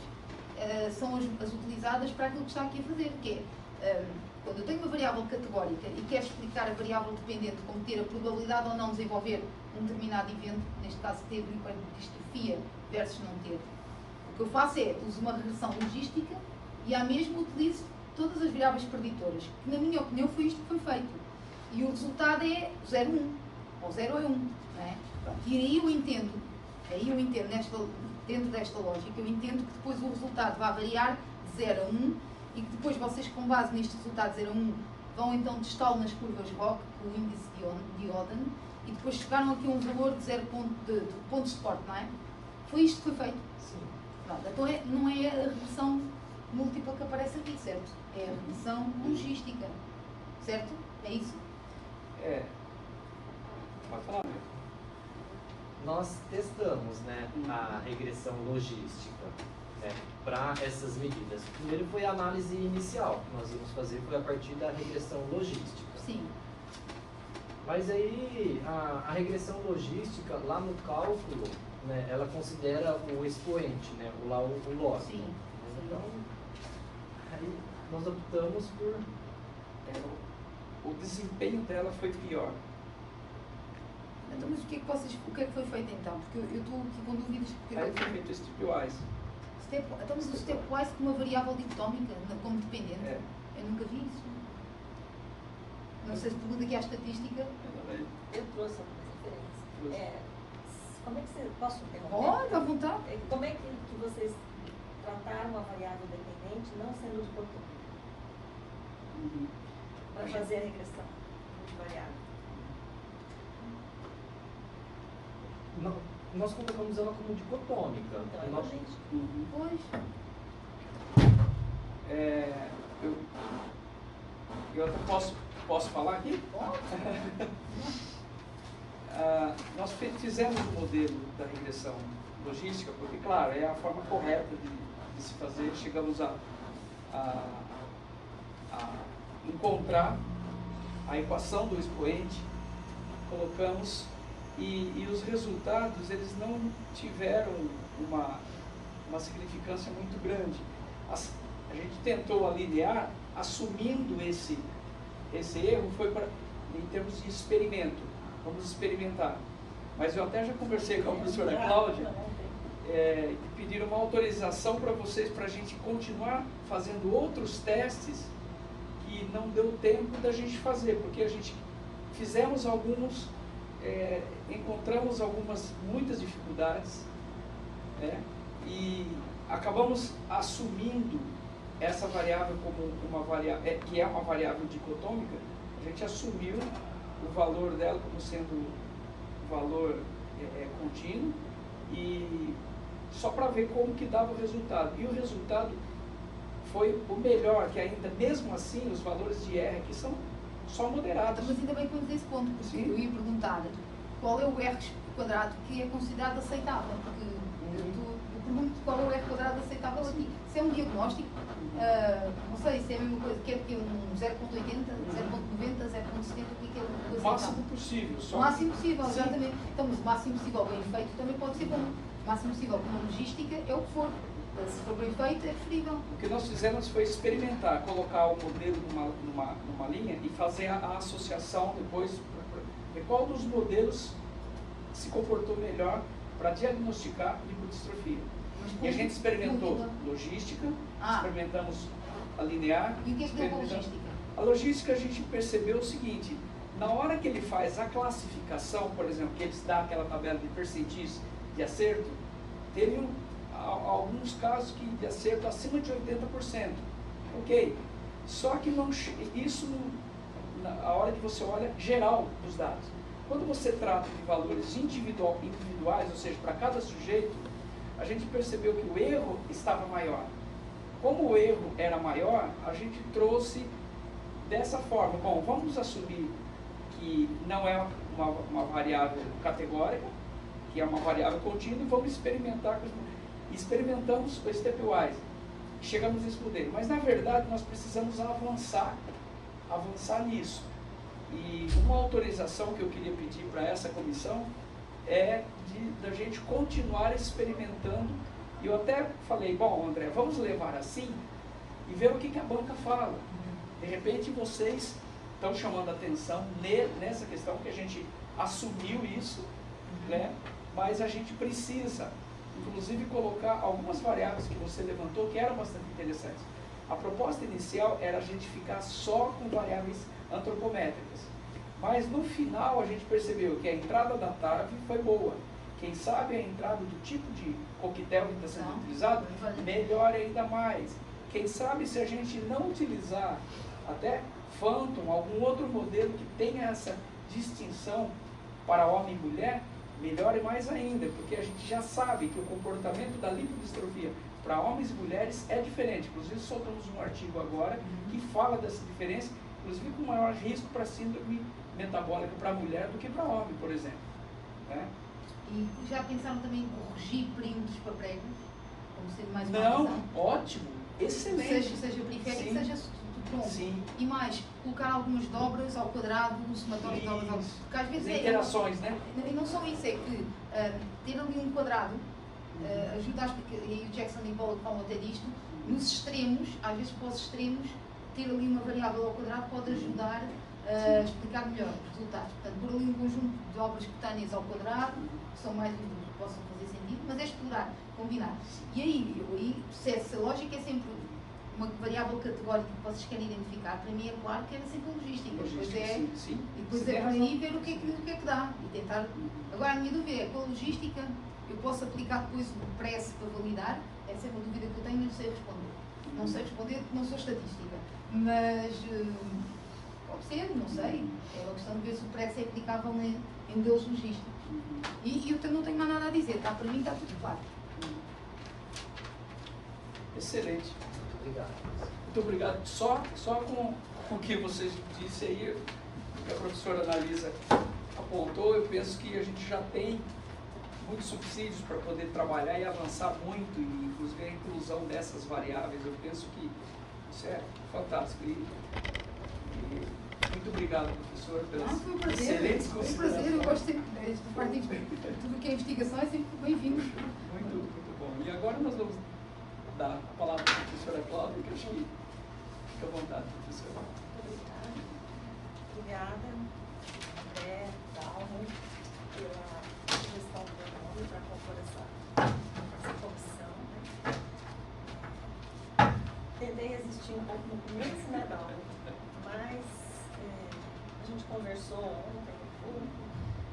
são as utilizadas para aquilo que está aqui a fazer, que é, quando eu tenho uma variável categórica e quero explicar a variável dependente como ter a probabilidade ou não de desenvolver um determinado evento, neste caso ter lipodistrofia versus não ter, o que eu faço é, uso uma regressão logística e à mesma utilizo todas as variáveis preditoras, que na minha opinião foi isto que foi feito. E o resultado é 0, 1, ou 0 é 1. Não é? E aí eu entendo dentro desta lógica, eu entendo que depois o resultado vai variar de 0 a 1 e que depois vocês, com base neste resultado 0 a 1, vão então testá-lo nas curvas ROC, com o índice de Oden, e depois chegaram aqui a um valor de 0 pontos de suporte, não é? Foi isto que foi feito? Sim. Pronto, então não é a regressão múltipla que aparece aqui, certo? É a regressão logística, certo? É isso? É. Pode falar mesmo. Nós testamos, né, a regressão logística, né, para essas medidas. Primeiro foi a análise inicial que nós íamos fazer, foi a partir da regressão logística. Sim. Mas aí a regressão logística, lá no cálculo, né, ela considera o expoente, né, o log. Sim. Então, aí nós optamos por... O desempenho dela foi pior. Então, mas o que é que foi feito então? Porque eu estou aqui com dúvidas. Porque Aí foi feito stripwise. então, mas o stepwise com uma variável dicotómica como dependente? É. Eu nunca vi isso. Não sei se pergunta aqui à estatística. Eu trouxe algumas referências. Como é que você... Posso interromper? Pode, à vontade. Como é que vocês trataram a variável dependente não sendo dicotômica? Para fazer a regressão multivariável? Não, nós colocamos ela como dicotômica. Então, é Nós- logística. Pois. Eu até posso falar aqui? Nós fizemos o modelo da regressão logística, porque, claro, é a forma correta de se fazer. Chegamos a encontrar a equação do expoente, colocamos, e os resultados eles não tiveram uma significância muito grande. A gente tentou alinear, assumindo esse erro, foi em termos de experimento. Vamos experimentar. Mas eu até já conversei com a professora Cláudia e pediram uma autorização para vocês, para a gente continuar fazendo outros testes que não deu tempo da gente fazer, porque a gente fizemos alguns, encontramos muitas dificuldades, né? E acabamos assumindo essa variável como uma variável, que é uma variável dicotômica. A gente assumiu o valor dela como sendo um valor contínuo, e só para ver como que dava o resultado. E o resultado foi o melhor, que ainda, mesmo assim, os valores de R aqui são só moderados. Mas ainda bem que vamos a esse ponto, porque eu ia perguntar qual é o R quadrado que é considerado aceitável, porque do pergunto qual é o R quadrado aceitável aqui. Se é um diagnóstico, não sei, se é a mesma coisa, quer que um 0.80, 0.90, 0.70, o que é o O aceitável? máximo possível. O máximo possível, Sim. exatamente. Então, mas o máximo possível bem feito também pode ser bom. O máximo possível com uma logística é o que for. Se for bem feito, é preferível. O que nós fizemos foi experimentar, colocar o modelo numa linha e fazer a associação depois, ver qual dos modelos se comportou melhor para diagnosticar lipodistrofia. E a gente experimentou logística, experimentamos a linear. E o que é que deu com a logística? A logística, a gente percebeu o seguinte: na hora que ele faz a classificação, por exemplo, que eles dão aquela tabela de percentis de acerto, teve alguns casos de acerto acima de 80%. Ok. Só que isso, na hora que você olha geral dos dados. Quando você trata de valores individuais, ou seja, para cada sujeito, a gente percebeu que o erro estava maior. Como o erro era maior, a gente trouxe dessa forma. Bom, vamos assumir que não é uma variável categórica, que é uma variável contínua, e vamos experimentar com os... Experimentamos o stepwise, chegamos nesse modelo, mas na verdade nós precisamos avançar nisso. E uma autorização que eu queria pedir para essa comissão é da gente continuar experimentando. E eu até falei, bom, André, vamos levar assim e ver o que a banca fala. De repente vocês estão chamando a atenção nessa questão, que a gente assumiu isso, né? Mas a gente precisa inclusive colocar algumas variáveis que você levantou que eram bastante interessantes. A proposta inicial era a gente ficar só com variáveis antropométricas, mas no final a gente percebeu que a entrada da TAV foi boa. Quem sabe a entrada do tipo de coquetel que está sendo utilizado melhora ainda mais. Quem sabe se a gente não utilizar até Phantom, algum outro modelo que tenha essa distinção para homem e mulher, melhore mais ainda, porque a gente já sabe que o comportamento da lipodistrofia para homens e mulheres é diferente. Inclusive, soltamos um artigo agora que fala dessa diferença, inclusive com maior risco para síndrome metabólica para mulher do que para homem, por exemplo. Né? E já pensaram também em corrigir perímetros para pregos? Como sendo mais uma Não, opção? ótimo, excelente. Seja periférico, Sim. seja do tronco. Sim. E mais, colocar algumas dobras ao quadrado, um somatório de dobras ao quadrado. Porque às vezes interações, né? E não só isso, é que ter ali um quadrado ajuda a explicar, e o Jackson e o Paulo falam até disto, nos extremos, às vezes para os extremos, ter ali uma variável ao quadrado pode ajudar a explicar melhor os resultados. Portanto, por ali um conjunto de obras cutâneas ao quadrado, que são mais úteis, que possam fazer sentido, mas é explorar, combinar. E aí, o processo, a lógica é sempre uma variável categórica que vocês querem identificar. Para mim é claro que era sempre a logística. Sim. E depois é para aí ver o que é que dá e tentar. Agora a minha dúvida é, com a logística, eu posso aplicar depois o press para validar? Essa é uma dúvida que eu tenho e não sei responder. Não sei responder porque não sou estatística. Mas pode ser, não sei. É uma questão de ver se o press é aplicável em modelos logísticos. E eu não tenho mais nada a dizer, tá? Para mim está tudo claro. Excelente. Muito obrigado. Muito obrigado. Só com o que vocês disse aí, que a professora Analisa apontou, eu penso que a gente já tem muitos subsídios para poder trabalhar e avançar muito, e inclusive a inclusão dessas variáveis. Eu penso que isso é fantástico. E muito obrigado, professora, pelas Foi um prazer. excelentes Foi um considerações. prazer, eu gosto sempre desta parte de tudo que é investigação, é sempre bem-vindo. Muito bom. E agora nós vamos dar a palavra para a professora Cláudia, que acho que fica à vontade, professora. Obrigada, André, Dalmo, pela sugestão do meu nome para compor essa comissão. Né? Tentei resistir um pouco no começo, né, Dalmo? Mas a gente conversou ontem um pouco,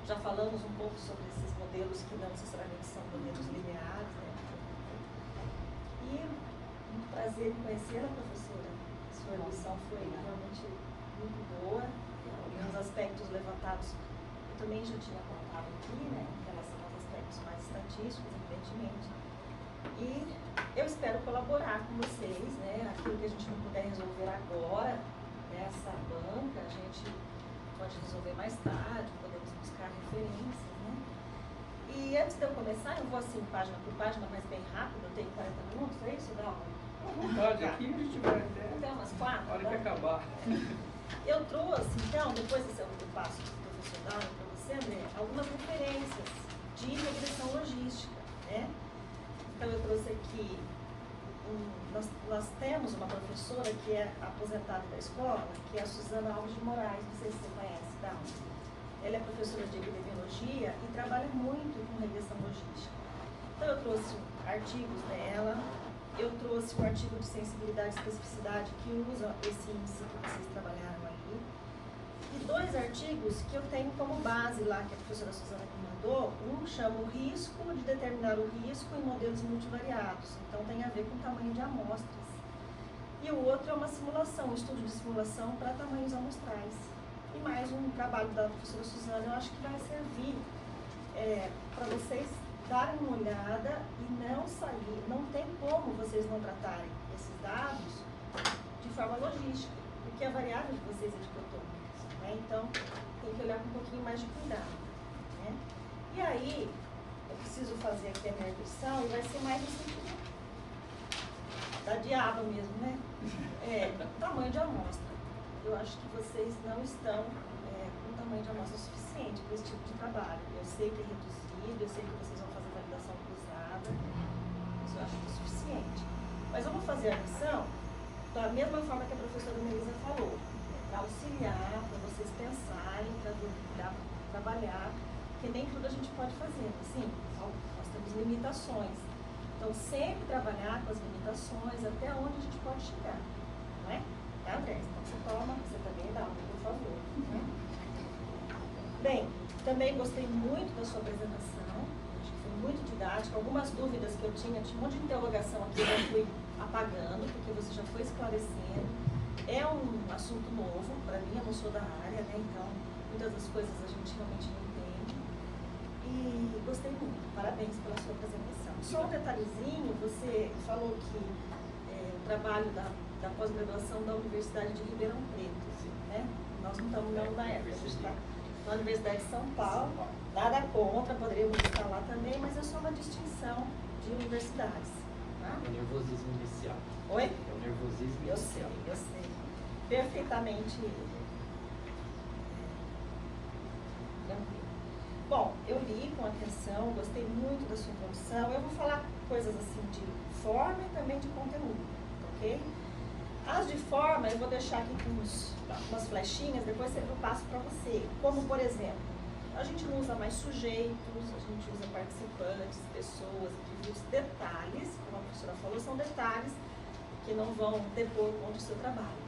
já falamos um pouco sobre esses modelos que não necessariamente são modelos lineares, né? E muito prazer em conhecer a professora. Sua lição foi realmente muito boa. Alguns aspectos levantados eu também já tinha apontado aqui, né, em relação aos aspectos mais estatísticos, evidentemente. E eu espero colaborar com vocês, né, aquilo que a gente não puder resolver agora, nessa banca, a gente pode resolver mais tarde, podemos buscar referências, né. E E antes de eu começar, eu vou assim, página por página, mas bem rápido, eu tenho 40 minutos, é isso? Dá uma vontade aqui, a gente vai até até umas 4. a hora que acabar. Eu trouxe, então, depois desse eu passo do professor para você, André, algumas referências de regressão logística, né? Então, eu trouxe aqui, nós temos uma professora que é aposentada da escola, que é a Suzana Alves de Moraes, não sei se você conhece, tá? Ela é professora de epidemiologia e trabalha muito com regressão logística. Então, eu trouxe artigos dela, eu trouxe um artigo de sensibilidade e especificidade que usa esse índice que vocês trabalharam aí, e 2 artigos que eu tenho como base lá, que a professora Suzana me mandou. Um chama o risco de determinar o risco em modelos multivariados, então tem a ver com tamanho de amostras. E o outro é uma simulação, um estudo de simulação para tamanhos amostrais. E mais um trabalho da professora Suzana, eu acho que vai servir para vocês darem uma olhada e não sair, não tem como vocês não tratarem esses dados de forma logística, porque a variável de vocês é dicotômica, né? Então, tem que olhar com um pouquinho mais de cuidado, né? E aí, eu preciso fazer aqui a minha redução e vai ser mais assim, da diaba mesmo, né? Tamanho de amostra. Eu acho que vocês não estão com tamanho de amostra suficiente para esse tipo de trabalho. Eu sei que é reduzido, eu sei que vocês vão fazer validação cruzada, mas eu acho que é suficiente. Mas eu vou fazer a lição da mesma forma que a professora Melissa falou, para auxiliar, para vocês pensarem, para trabalhar, porque nem tudo a gente pode fazer, assim, nós temos limitações. Então, sempre trabalhar com as limitações até onde a gente pode chegar, não é? Tá, André? Então, você toma, você também dá, por favor. Né? Bem, também gostei muito da sua apresentação, acho que foi muito didática. Algumas dúvidas que eu tinha um monte de interrogação aqui, eu já fui apagando, porque você já foi esclarecendo. É um assunto novo para mim, eu não sou da área, né? Então muitas das coisas a gente realmente não entende. E gostei muito, parabéns pela sua apresentação. Só um detalhezinho, você falou que o trabalho da pós-graduação da Universidade de Ribeirão Preto, né? Nós não estamos na época, a gente está na Universidade de São Paulo, nada contra, poderíamos estar lá também, mas é só uma distinção de universidades. Tá? É o nervosismo inicial. Oi? É o nervosismo Eu inicial. sei. Perfeitamente tranquilo. Bom, eu li com atenção, gostei muito da sua introdução. Eu vou falar coisas assim de forma e também de conteúdo, ok? As de forma, eu vou deixar aqui com umas flechinhas, depois eu passo para você. Como, por exemplo, a gente não usa mais sujeitos, a gente usa participantes, pessoas, indivíduos, detalhes, como a professora falou, são detalhes que não vão depor contra o seu trabalho.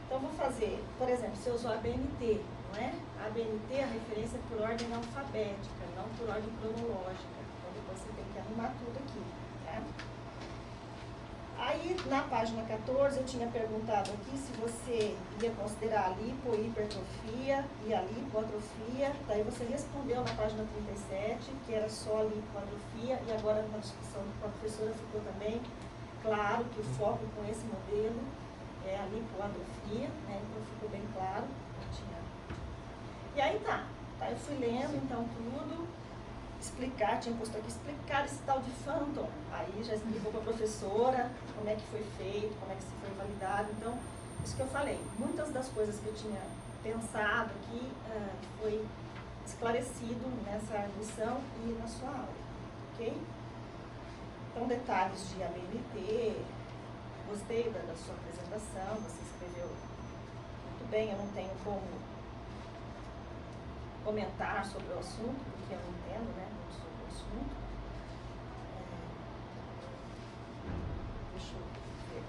Então, vou fazer, por exemplo, se eu usar a ABNT, não é? A ABNT é a referência por ordem alfabética, não por ordem cronológica. Então, depois você tem que arrumar tudo aqui, tá? Aí, na página 14, eu tinha perguntado aqui se você ia considerar a lipo, hipertrofia e a lipoatrofia. Daí você respondeu na página 37, que era só a lipoatrofia, e agora na discussão com a professora ficou também claro que o foco com esse modelo é a lipoatrofia, né? Então ficou bem claro. E aí tá, eu fui lendo então tudo, tinha posto aqui, explicar esse tal de Phantom. Aí já explicou para a professora como é que foi feito, como é que se foi validado. Então, isso que eu falei, muitas das coisas que eu tinha pensado aqui foi esclarecido nessa lição e na sua aula, ok? Então, detalhes de ABNT, gostei da sua apresentação, você escreveu muito bem, eu não tenho como comentar sobre o assunto, porque eu não entendo, né, muito sobre o assunto. Deixa eu ver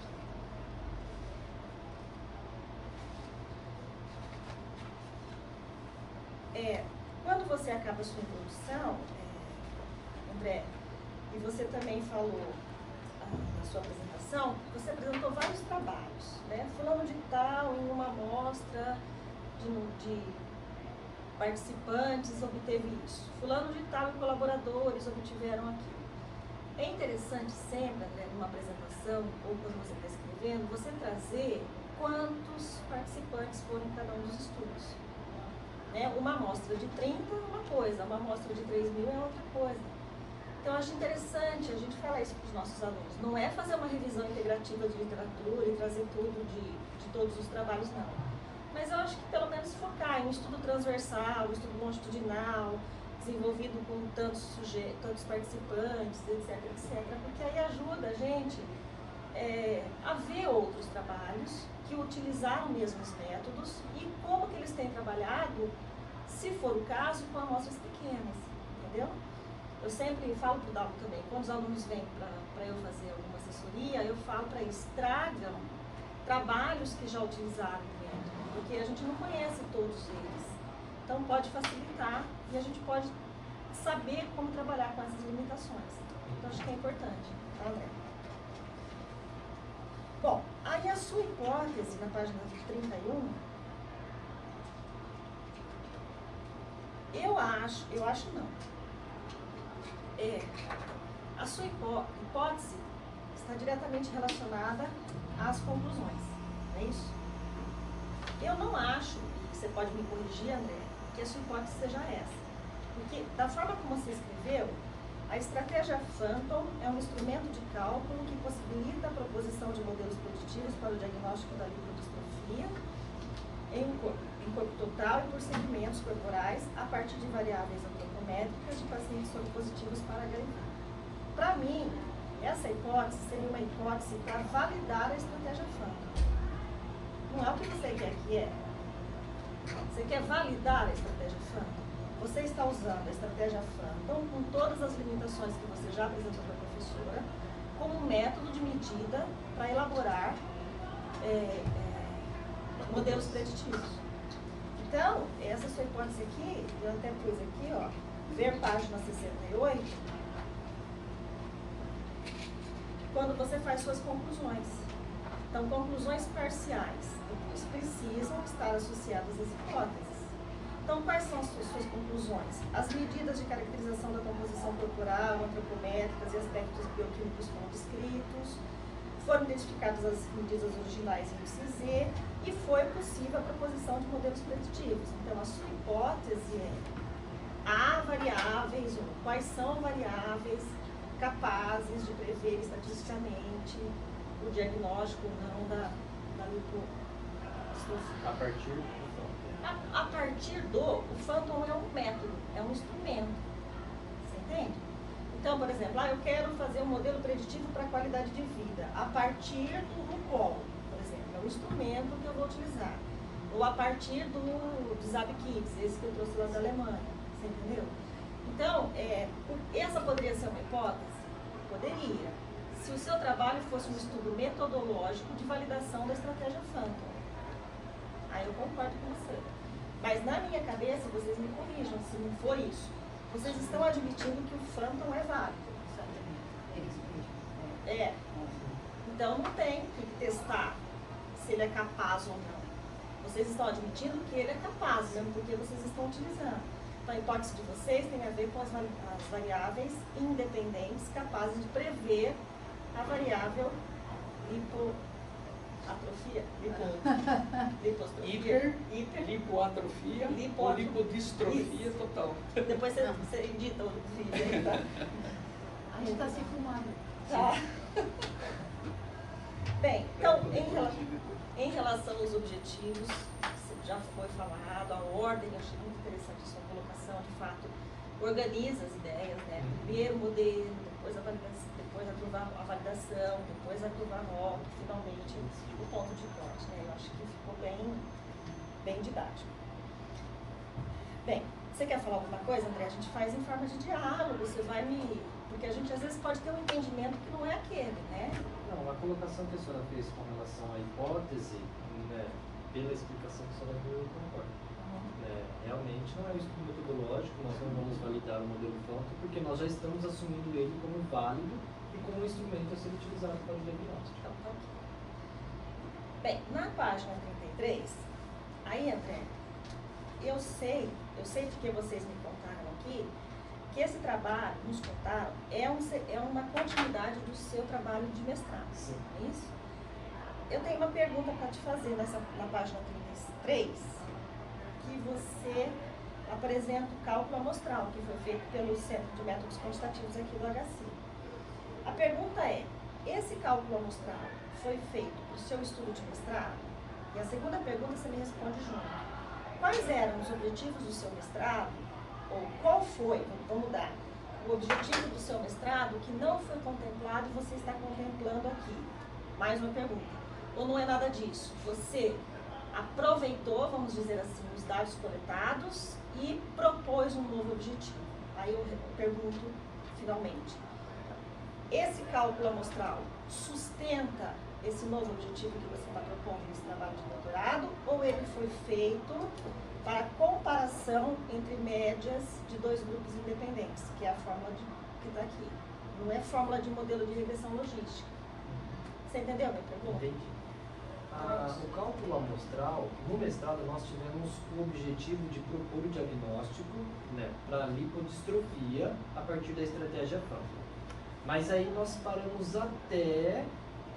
aqui. Quando você acaba a sua introdução, André, e você também falou na sua apresentação, você apresentou vários trabalhos, né? Fulano de tal, em uma amostra de participantes obteve isso. Fulano de tal e colaboradores obtiveram aquilo. É interessante sempre, André, numa apresentação, ou quando você está escrevendo, você trazer quantos participantes foram em cada um dos estudos. Né? Uma amostra de 30 é uma coisa, uma amostra de 3.000 é outra coisa. Então, eu acho interessante a gente falar isso para os nossos alunos. Não é fazer uma revisão integrativa de literatura e trazer tudo de todos os trabalhos, não. Mas eu acho que pelo menos focar em um estudo transversal, um estudo longitudinal, desenvolvido com tantos sujeitos, tantos participantes, etc, etc. Porque aí ajuda a gente a ver outros trabalhos que utilizaram mesmo os métodos e como que eles têm trabalhado, se for o caso, com amostras pequenas, entendeu? Eu sempre falo para o Dalmo também, quando os alunos vêm para eu fazer alguma assessoria, eu falo para eles, tragam trabalhos que já utilizaram o método, porque a gente não conhece todos eles. Então pode facilitar e a gente pode saber como trabalhar com essas limitações. Então acho que é importante, tá, André? Bom, aí a sua hipótese, na página 31, eu acho não. A sua hipótese está diretamente relacionada às conclusões, não é isso? Eu não acho, e você pode me corrigir, André, que a sua hipótese seja essa. Porque, da forma como você escreveu, a estratégia Phantom é um instrumento de cálculo que possibilita a proposição de modelos preditivos para o diagnóstico da lipodistrofia em corpo total e por segmentos corporais a partir de variáveis antropométricas de pacientes positivos para HIV. Para mim, essa hipótese seria uma hipótese para validar a estratégia Phantom. Não é o que você quer que é. Você quer validar a estratégia Phantom? Você está usando a estratégia Phantom com todas as limitações que você já apresentou para a professora como um método de medida para elaborar modelos preditivos. Então, essa sua hipótese aqui, eu até pus aqui, ó, ver página 68, quando você faz suas conclusões. Então, conclusões parciais, depois precisam estar associadas às hipóteses. Então, quais são as suas conclusões? As medidas de caracterização da composição corporal, antropométricas e aspectos bioquímicos foram descritos, foram identificadas as medidas originais índice Z e foi possível a proposição de modelos preditivos. Então, a sua hipótese é: há variáveis, ou quais são variáveis capazes de prever estatisticamente o diagnóstico ou não da lipodistrofia. A partir do A partir do, o Phantom é um método, é um instrumento. Você entende? Então, por exemplo, eu quero fazer um modelo preditivo para a qualidade de vida a partir do RUCOL, por exemplo, é um instrumento que eu vou utilizar. Ou a partir do ZapKids, esse que eu trouxe lá da Alemanha, você entendeu? Então, essa poderia ser uma hipótese? Poderia. Se o seu trabalho fosse um estudo metodológico de validação da estratégia Phantom. Aí eu concordo com você. Mas na minha cabeça, vocês me corrijam se não for isso. Vocês estão admitindo que o Phantom é válido. Então não tem que testar se ele é capaz ou não. Vocês estão admitindo que ele é capaz, mesmo porque vocês estão utilizando. Então a hipótese de vocês tem a ver com as variáveis independentes capazes de prever a variável Lipoatrofia ou lipodistrofia total. Depois você edita o vídeo aí, tá? A gente está se filmando. Tá. Bem, então, em relação aos objetivos, já foi falado, a ordem, eu achei muito interessante a sua colocação, de fato, organiza as ideias, né? Primeiro o modelo, depois a validação, depois a validação, depois a curva rota, finalmente o ponto de corte, né? Eu acho que ficou bem didático. Bem, você quer falar alguma coisa, André? A gente faz em forma de diálogo, você vai me... Porque a gente às vezes pode ter um entendimento que não é aquele, né? Não, a colocação que a senhora fez com relação à hipótese, né, pela explicação que a senhora deu, eu concordo. Realmente não é um estudo metodológico, nós não vamos validar o modelo Phantom, porque nós já estamos assumindo ele como válido e como um instrumento a ser utilizado para o diagnóstico. Então, tá aqui. Bem, na página 33, aí, André, eu sei porque vocês me contaram aqui, que esse trabalho, nos contaram, é uma continuidade do seu trabalho de mestrado. Sim. É isso? Eu tenho uma pergunta para te fazer na página 33, que você apresenta o cálculo amostral, que foi feito pelo Centro de Métodos Quantitativos aqui do HC. A pergunta é, esse cálculo amostral foi feito para o seu estudo de mestrado? E a segunda pergunta você me responde junto. Quais eram os objetivos do seu mestrado? Ou qual foi, vamos mudar, o objetivo do seu mestrado que não foi contemplado e você está contemplando aqui? Mais uma pergunta. Ou não é nada disso? Você aproveitou, vamos dizer assim, os dados coletados e propôs um novo objetivo. Aí eu pergunto, finalmente, esse cálculo amostral sustenta esse novo objetivo que você está propondo nesse trabalho de doutorado, ou ele foi feito para comparação entre médias de dois grupos independentes, que é a fórmula que está aqui. Não é fórmula de modelo de regressão logística. Você entendeu a minha pergunta? Entendi. O cálculo amostral, no mestrado nós tivemos o objetivo de propor o diagnóstico, né, para lipodistrofia a partir da estratégia FAMPA. Mas aí nós paramos até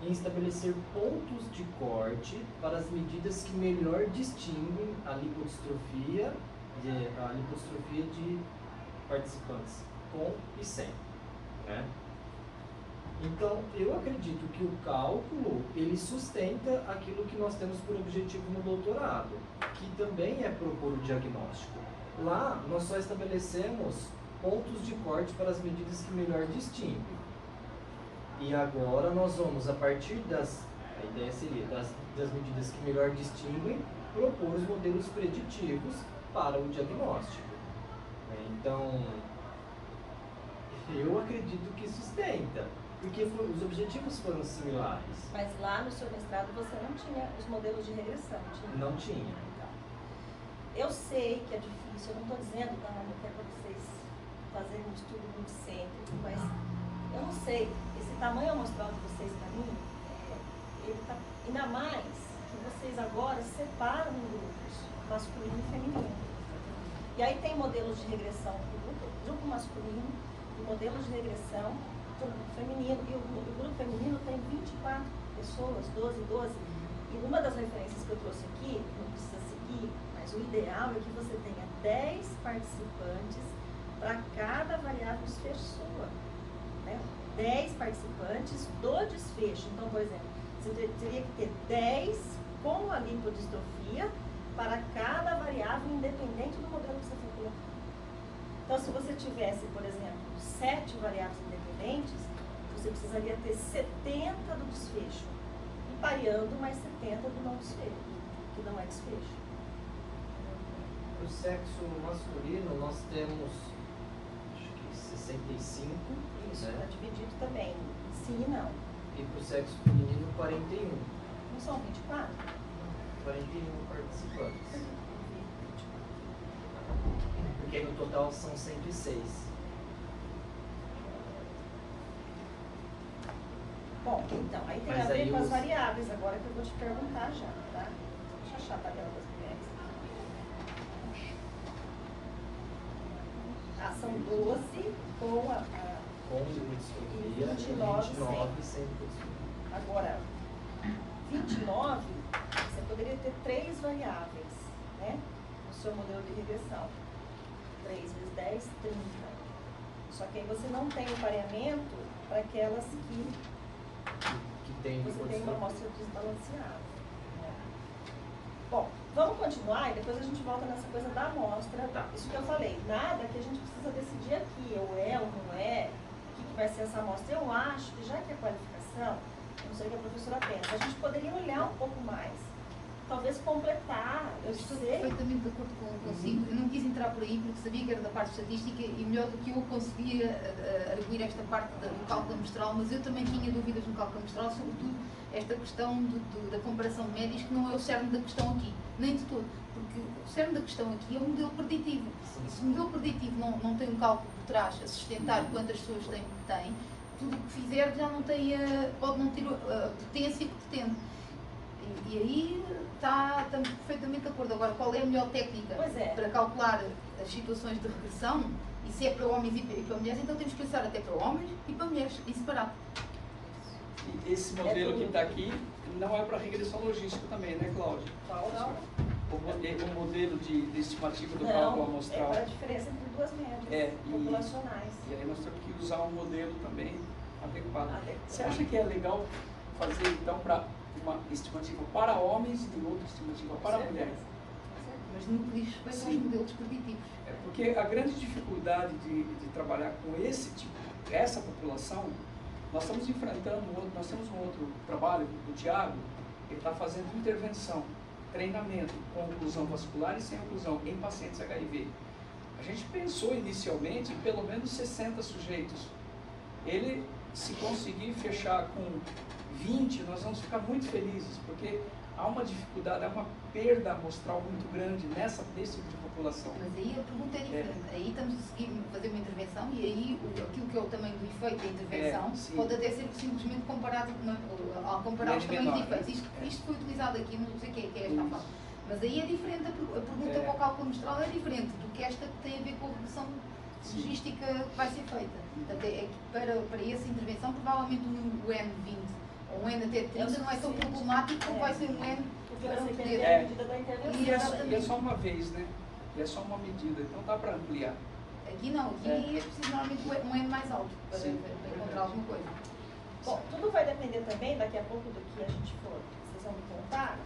em estabelecer pontos de corte para as medidas que melhor distinguem a lipodistrofia de participantes com e sem, né? Então, eu acredito que o cálculo, ele sustenta aquilo que nós temos por objetivo no doutorado, que também é propor o diagnóstico. Lá, nós só estabelecemos pontos de corte para as medidas que melhor distinguem. E agora nós vamos, a partir a ideia seria, das medidas que melhor distinguem, propor os modelos preditivos para o diagnóstico. Então, eu acredito que sustenta. Porque os objetivos foram similares. Mas lá no seu mestrado você não tinha os modelos de regressão, tinha? Não tinha. Então, eu sei que é difícil, eu não estou dizendo que é para vocês fazerem um estudo muito cêntrico, mas eu não sei, esse tamanho amostral de vocês para mim, ele está, ainda mais que vocês agora separam em grupos, masculino e feminino. E aí tem modelos de regressão para o grupo masculino e modelos de regressão feminino, e o grupo feminino tem 24 pessoas, 12. E uma das referências que eu trouxe aqui, não precisa seguir, mas o ideal é que você tenha 10 participantes para cada variável desfecho sua, né? 10 participantes do desfecho. Então, por exemplo, você teria que ter 10 com a lipodistrofia para cada variável independente do modelo que você for colocar. Então, se você tivesse, por exemplo, 7 variáveis independentes, você precisaria ter 70 do desfecho e pareando mais 70 do não desfecho, que não é desfecho. Para o sexo masculino, nós temos, acho que 65. Isso, né? está dividido também, sim e não. E para o sexo feminino, 41. Não são 24? 41 participantes. Porque no total são 106. Bom, então, aí tem Mas a ver aí com as os- variáveis agora que eu vou te perguntar já, tá? Deixa eu achar a tabela das mulheres. São 12 com a Com lipodistrofia e 29 sem lipodistrofia. agora, 29, você poderia ter 3 variáveis, né? No seu modelo de regressão. 3 vezes 10, 30. Só que aí você não tem o pareamento para aquelas que Que tem você tem uma lipodistrofia. amostra desbalanceada. Né? Bom, vamos continuar e depois a gente volta nessa coisa da amostra. Tá. Isso que eu falei, nada que a gente precisa decidir aqui, ou é ou não é, o que vai ser essa amostra. Eu acho que já que é qualificação, eu não sei o que a professora pensa, a gente poderia olhar um pouco mais. Talvez completar, eu Estou sei. perfeitamente de acordo consigo. Eu não quis entrar por aí porque sabia que era da parte estatística e melhor do que eu conseguia arguir esta parte do cálculo amostral, mas eu também tinha dúvidas no cálculo amostral, sobretudo esta questão da comparação de médias, que não é o cerne da questão aqui, nem de todo, porque o cerne da questão aqui é o modelo preditivo. E se o modelo preditivo não tem um cálculo por trás a sustentar quantas pessoas tem, tudo o que fizer já não tem pode não ter a potência que pretende. E aí estamos perfeitamente de acordo. Agora, qual é a melhor técnica Pois é. para calcular as situações de regressão? E se é para homens e para mulheres, então temos que pensar até para homens e para mulheres, em separado. E esse modelo que está aqui não é para regressão logística também, né, Cláudia? Qual? o modelo de estimativa do Não, cálculo amostral. é para a diferença entre duas médias populacionais. E aí nós temos que usar um modelo também adequado. Adequado. Você acha que é legal fazer, então, para uma estimativa para homens e outra estimativa para mulheres? Mas no que diz respeito aos modelos preditivos. É porque a grande dificuldade de trabalhar com essa população, nós estamos enfrentando, nós temos um outro trabalho do Tiago, ele está fazendo intervenção, treinamento com oclusão vascular e sem oclusão em pacientes HIV. A gente pensou inicialmente em pelo menos 60 sujeitos. Ele, se conseguir fechar com 20, nós vamos ficar muito felizes, porque há uma dificuldade, há uma perda amostral muito grande nesse tipo de população. Mas aí a pergunta é diferente. Aí estamos a seguir fazer uma intervenção e aí aquilo que é o tamanho do efeito da intervenção pode até ser simplesmente comparado ao comparar os tamanhos de efeitos. Isto foi utilizado aqui, não sei o que é esta fala. Mas aí é diferente, a pergunta para o cálculo amostral é diferente do que esta que tem a ver com a redução logística que vai ser feita. Portanto, é que para essa intervenção, provavelmente o N20 ou um N até 30 não é tão problemático como vai ser um N para Você poder. tem a medida da intervenção. E é só uma vez, né? E é só uma medida, então dá para ampliar. Aqui não, aqui é preciso normalmente um N mais alto para encontrar alguma coisa. Bom, tudo vai depender também, daqui a pouco, do que a gente for, vocês vão me contar,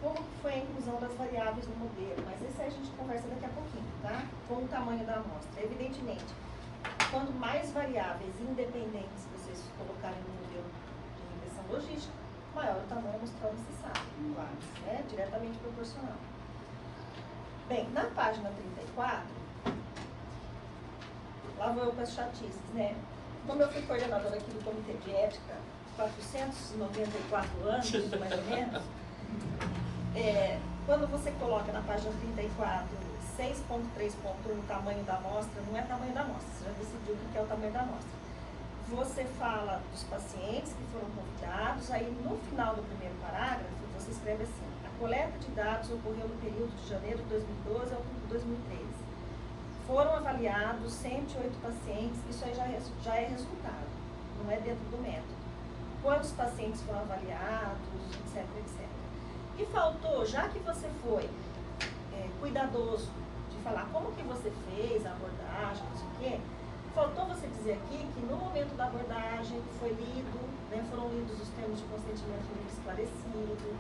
como que foi a inclusão das variáveis no modelo, mas isso aí a gente conversa daqui a pouquinho, tá? Com o tamanho da amostra. Evidentemente, quanto mais variáveis independentes vocês colocarem no modelo de regressão logística, maior o tamanho amostral necessário, claro, é diretamente proporcional. Bem, na página 34, lá vou eu com as chatices, né? Como eu fui coordenadora aqui do Comitê de Ética, 494 anos, mais ou menos, quando você coloca na página 34, 6.3.1, tamanho da amostra, não é tamanho da amostra, você já decidiu o que é o tamanho da amostra. Você fala dos pacientes que foram convidados, aí no final do primeiro parágrafo, você escreve assim: a coleta de dados ocorreu no período de janeiro de 2012 a outubro de 2013. Foram avaliados 108 pacientes, isso aí já é resultado, não é dentro do método. Quantos pacientes foram avaliados, etc, etc. E faltou, já que você foi cuidadoso de falar como que você fez a abordagem, não sei o quê, faltou você dizer aqui que no momento da abordagem foi lido, né, foram lidos os termos de consentimento livre esclarecido,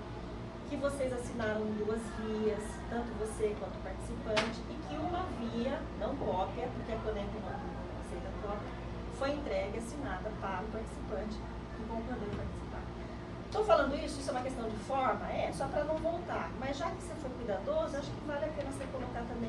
que vocês assinaram em 2 vias, tanto você quanto o participante, e que uma via, não cópia, porque a Conep não aceita cópia, foi entregue, assinada para o participante que concordou em participar. Estou falando isso é uma questão de forma? Só para não voltar, mas já que você foi cuidadoso, acho que vale a pena você colocar também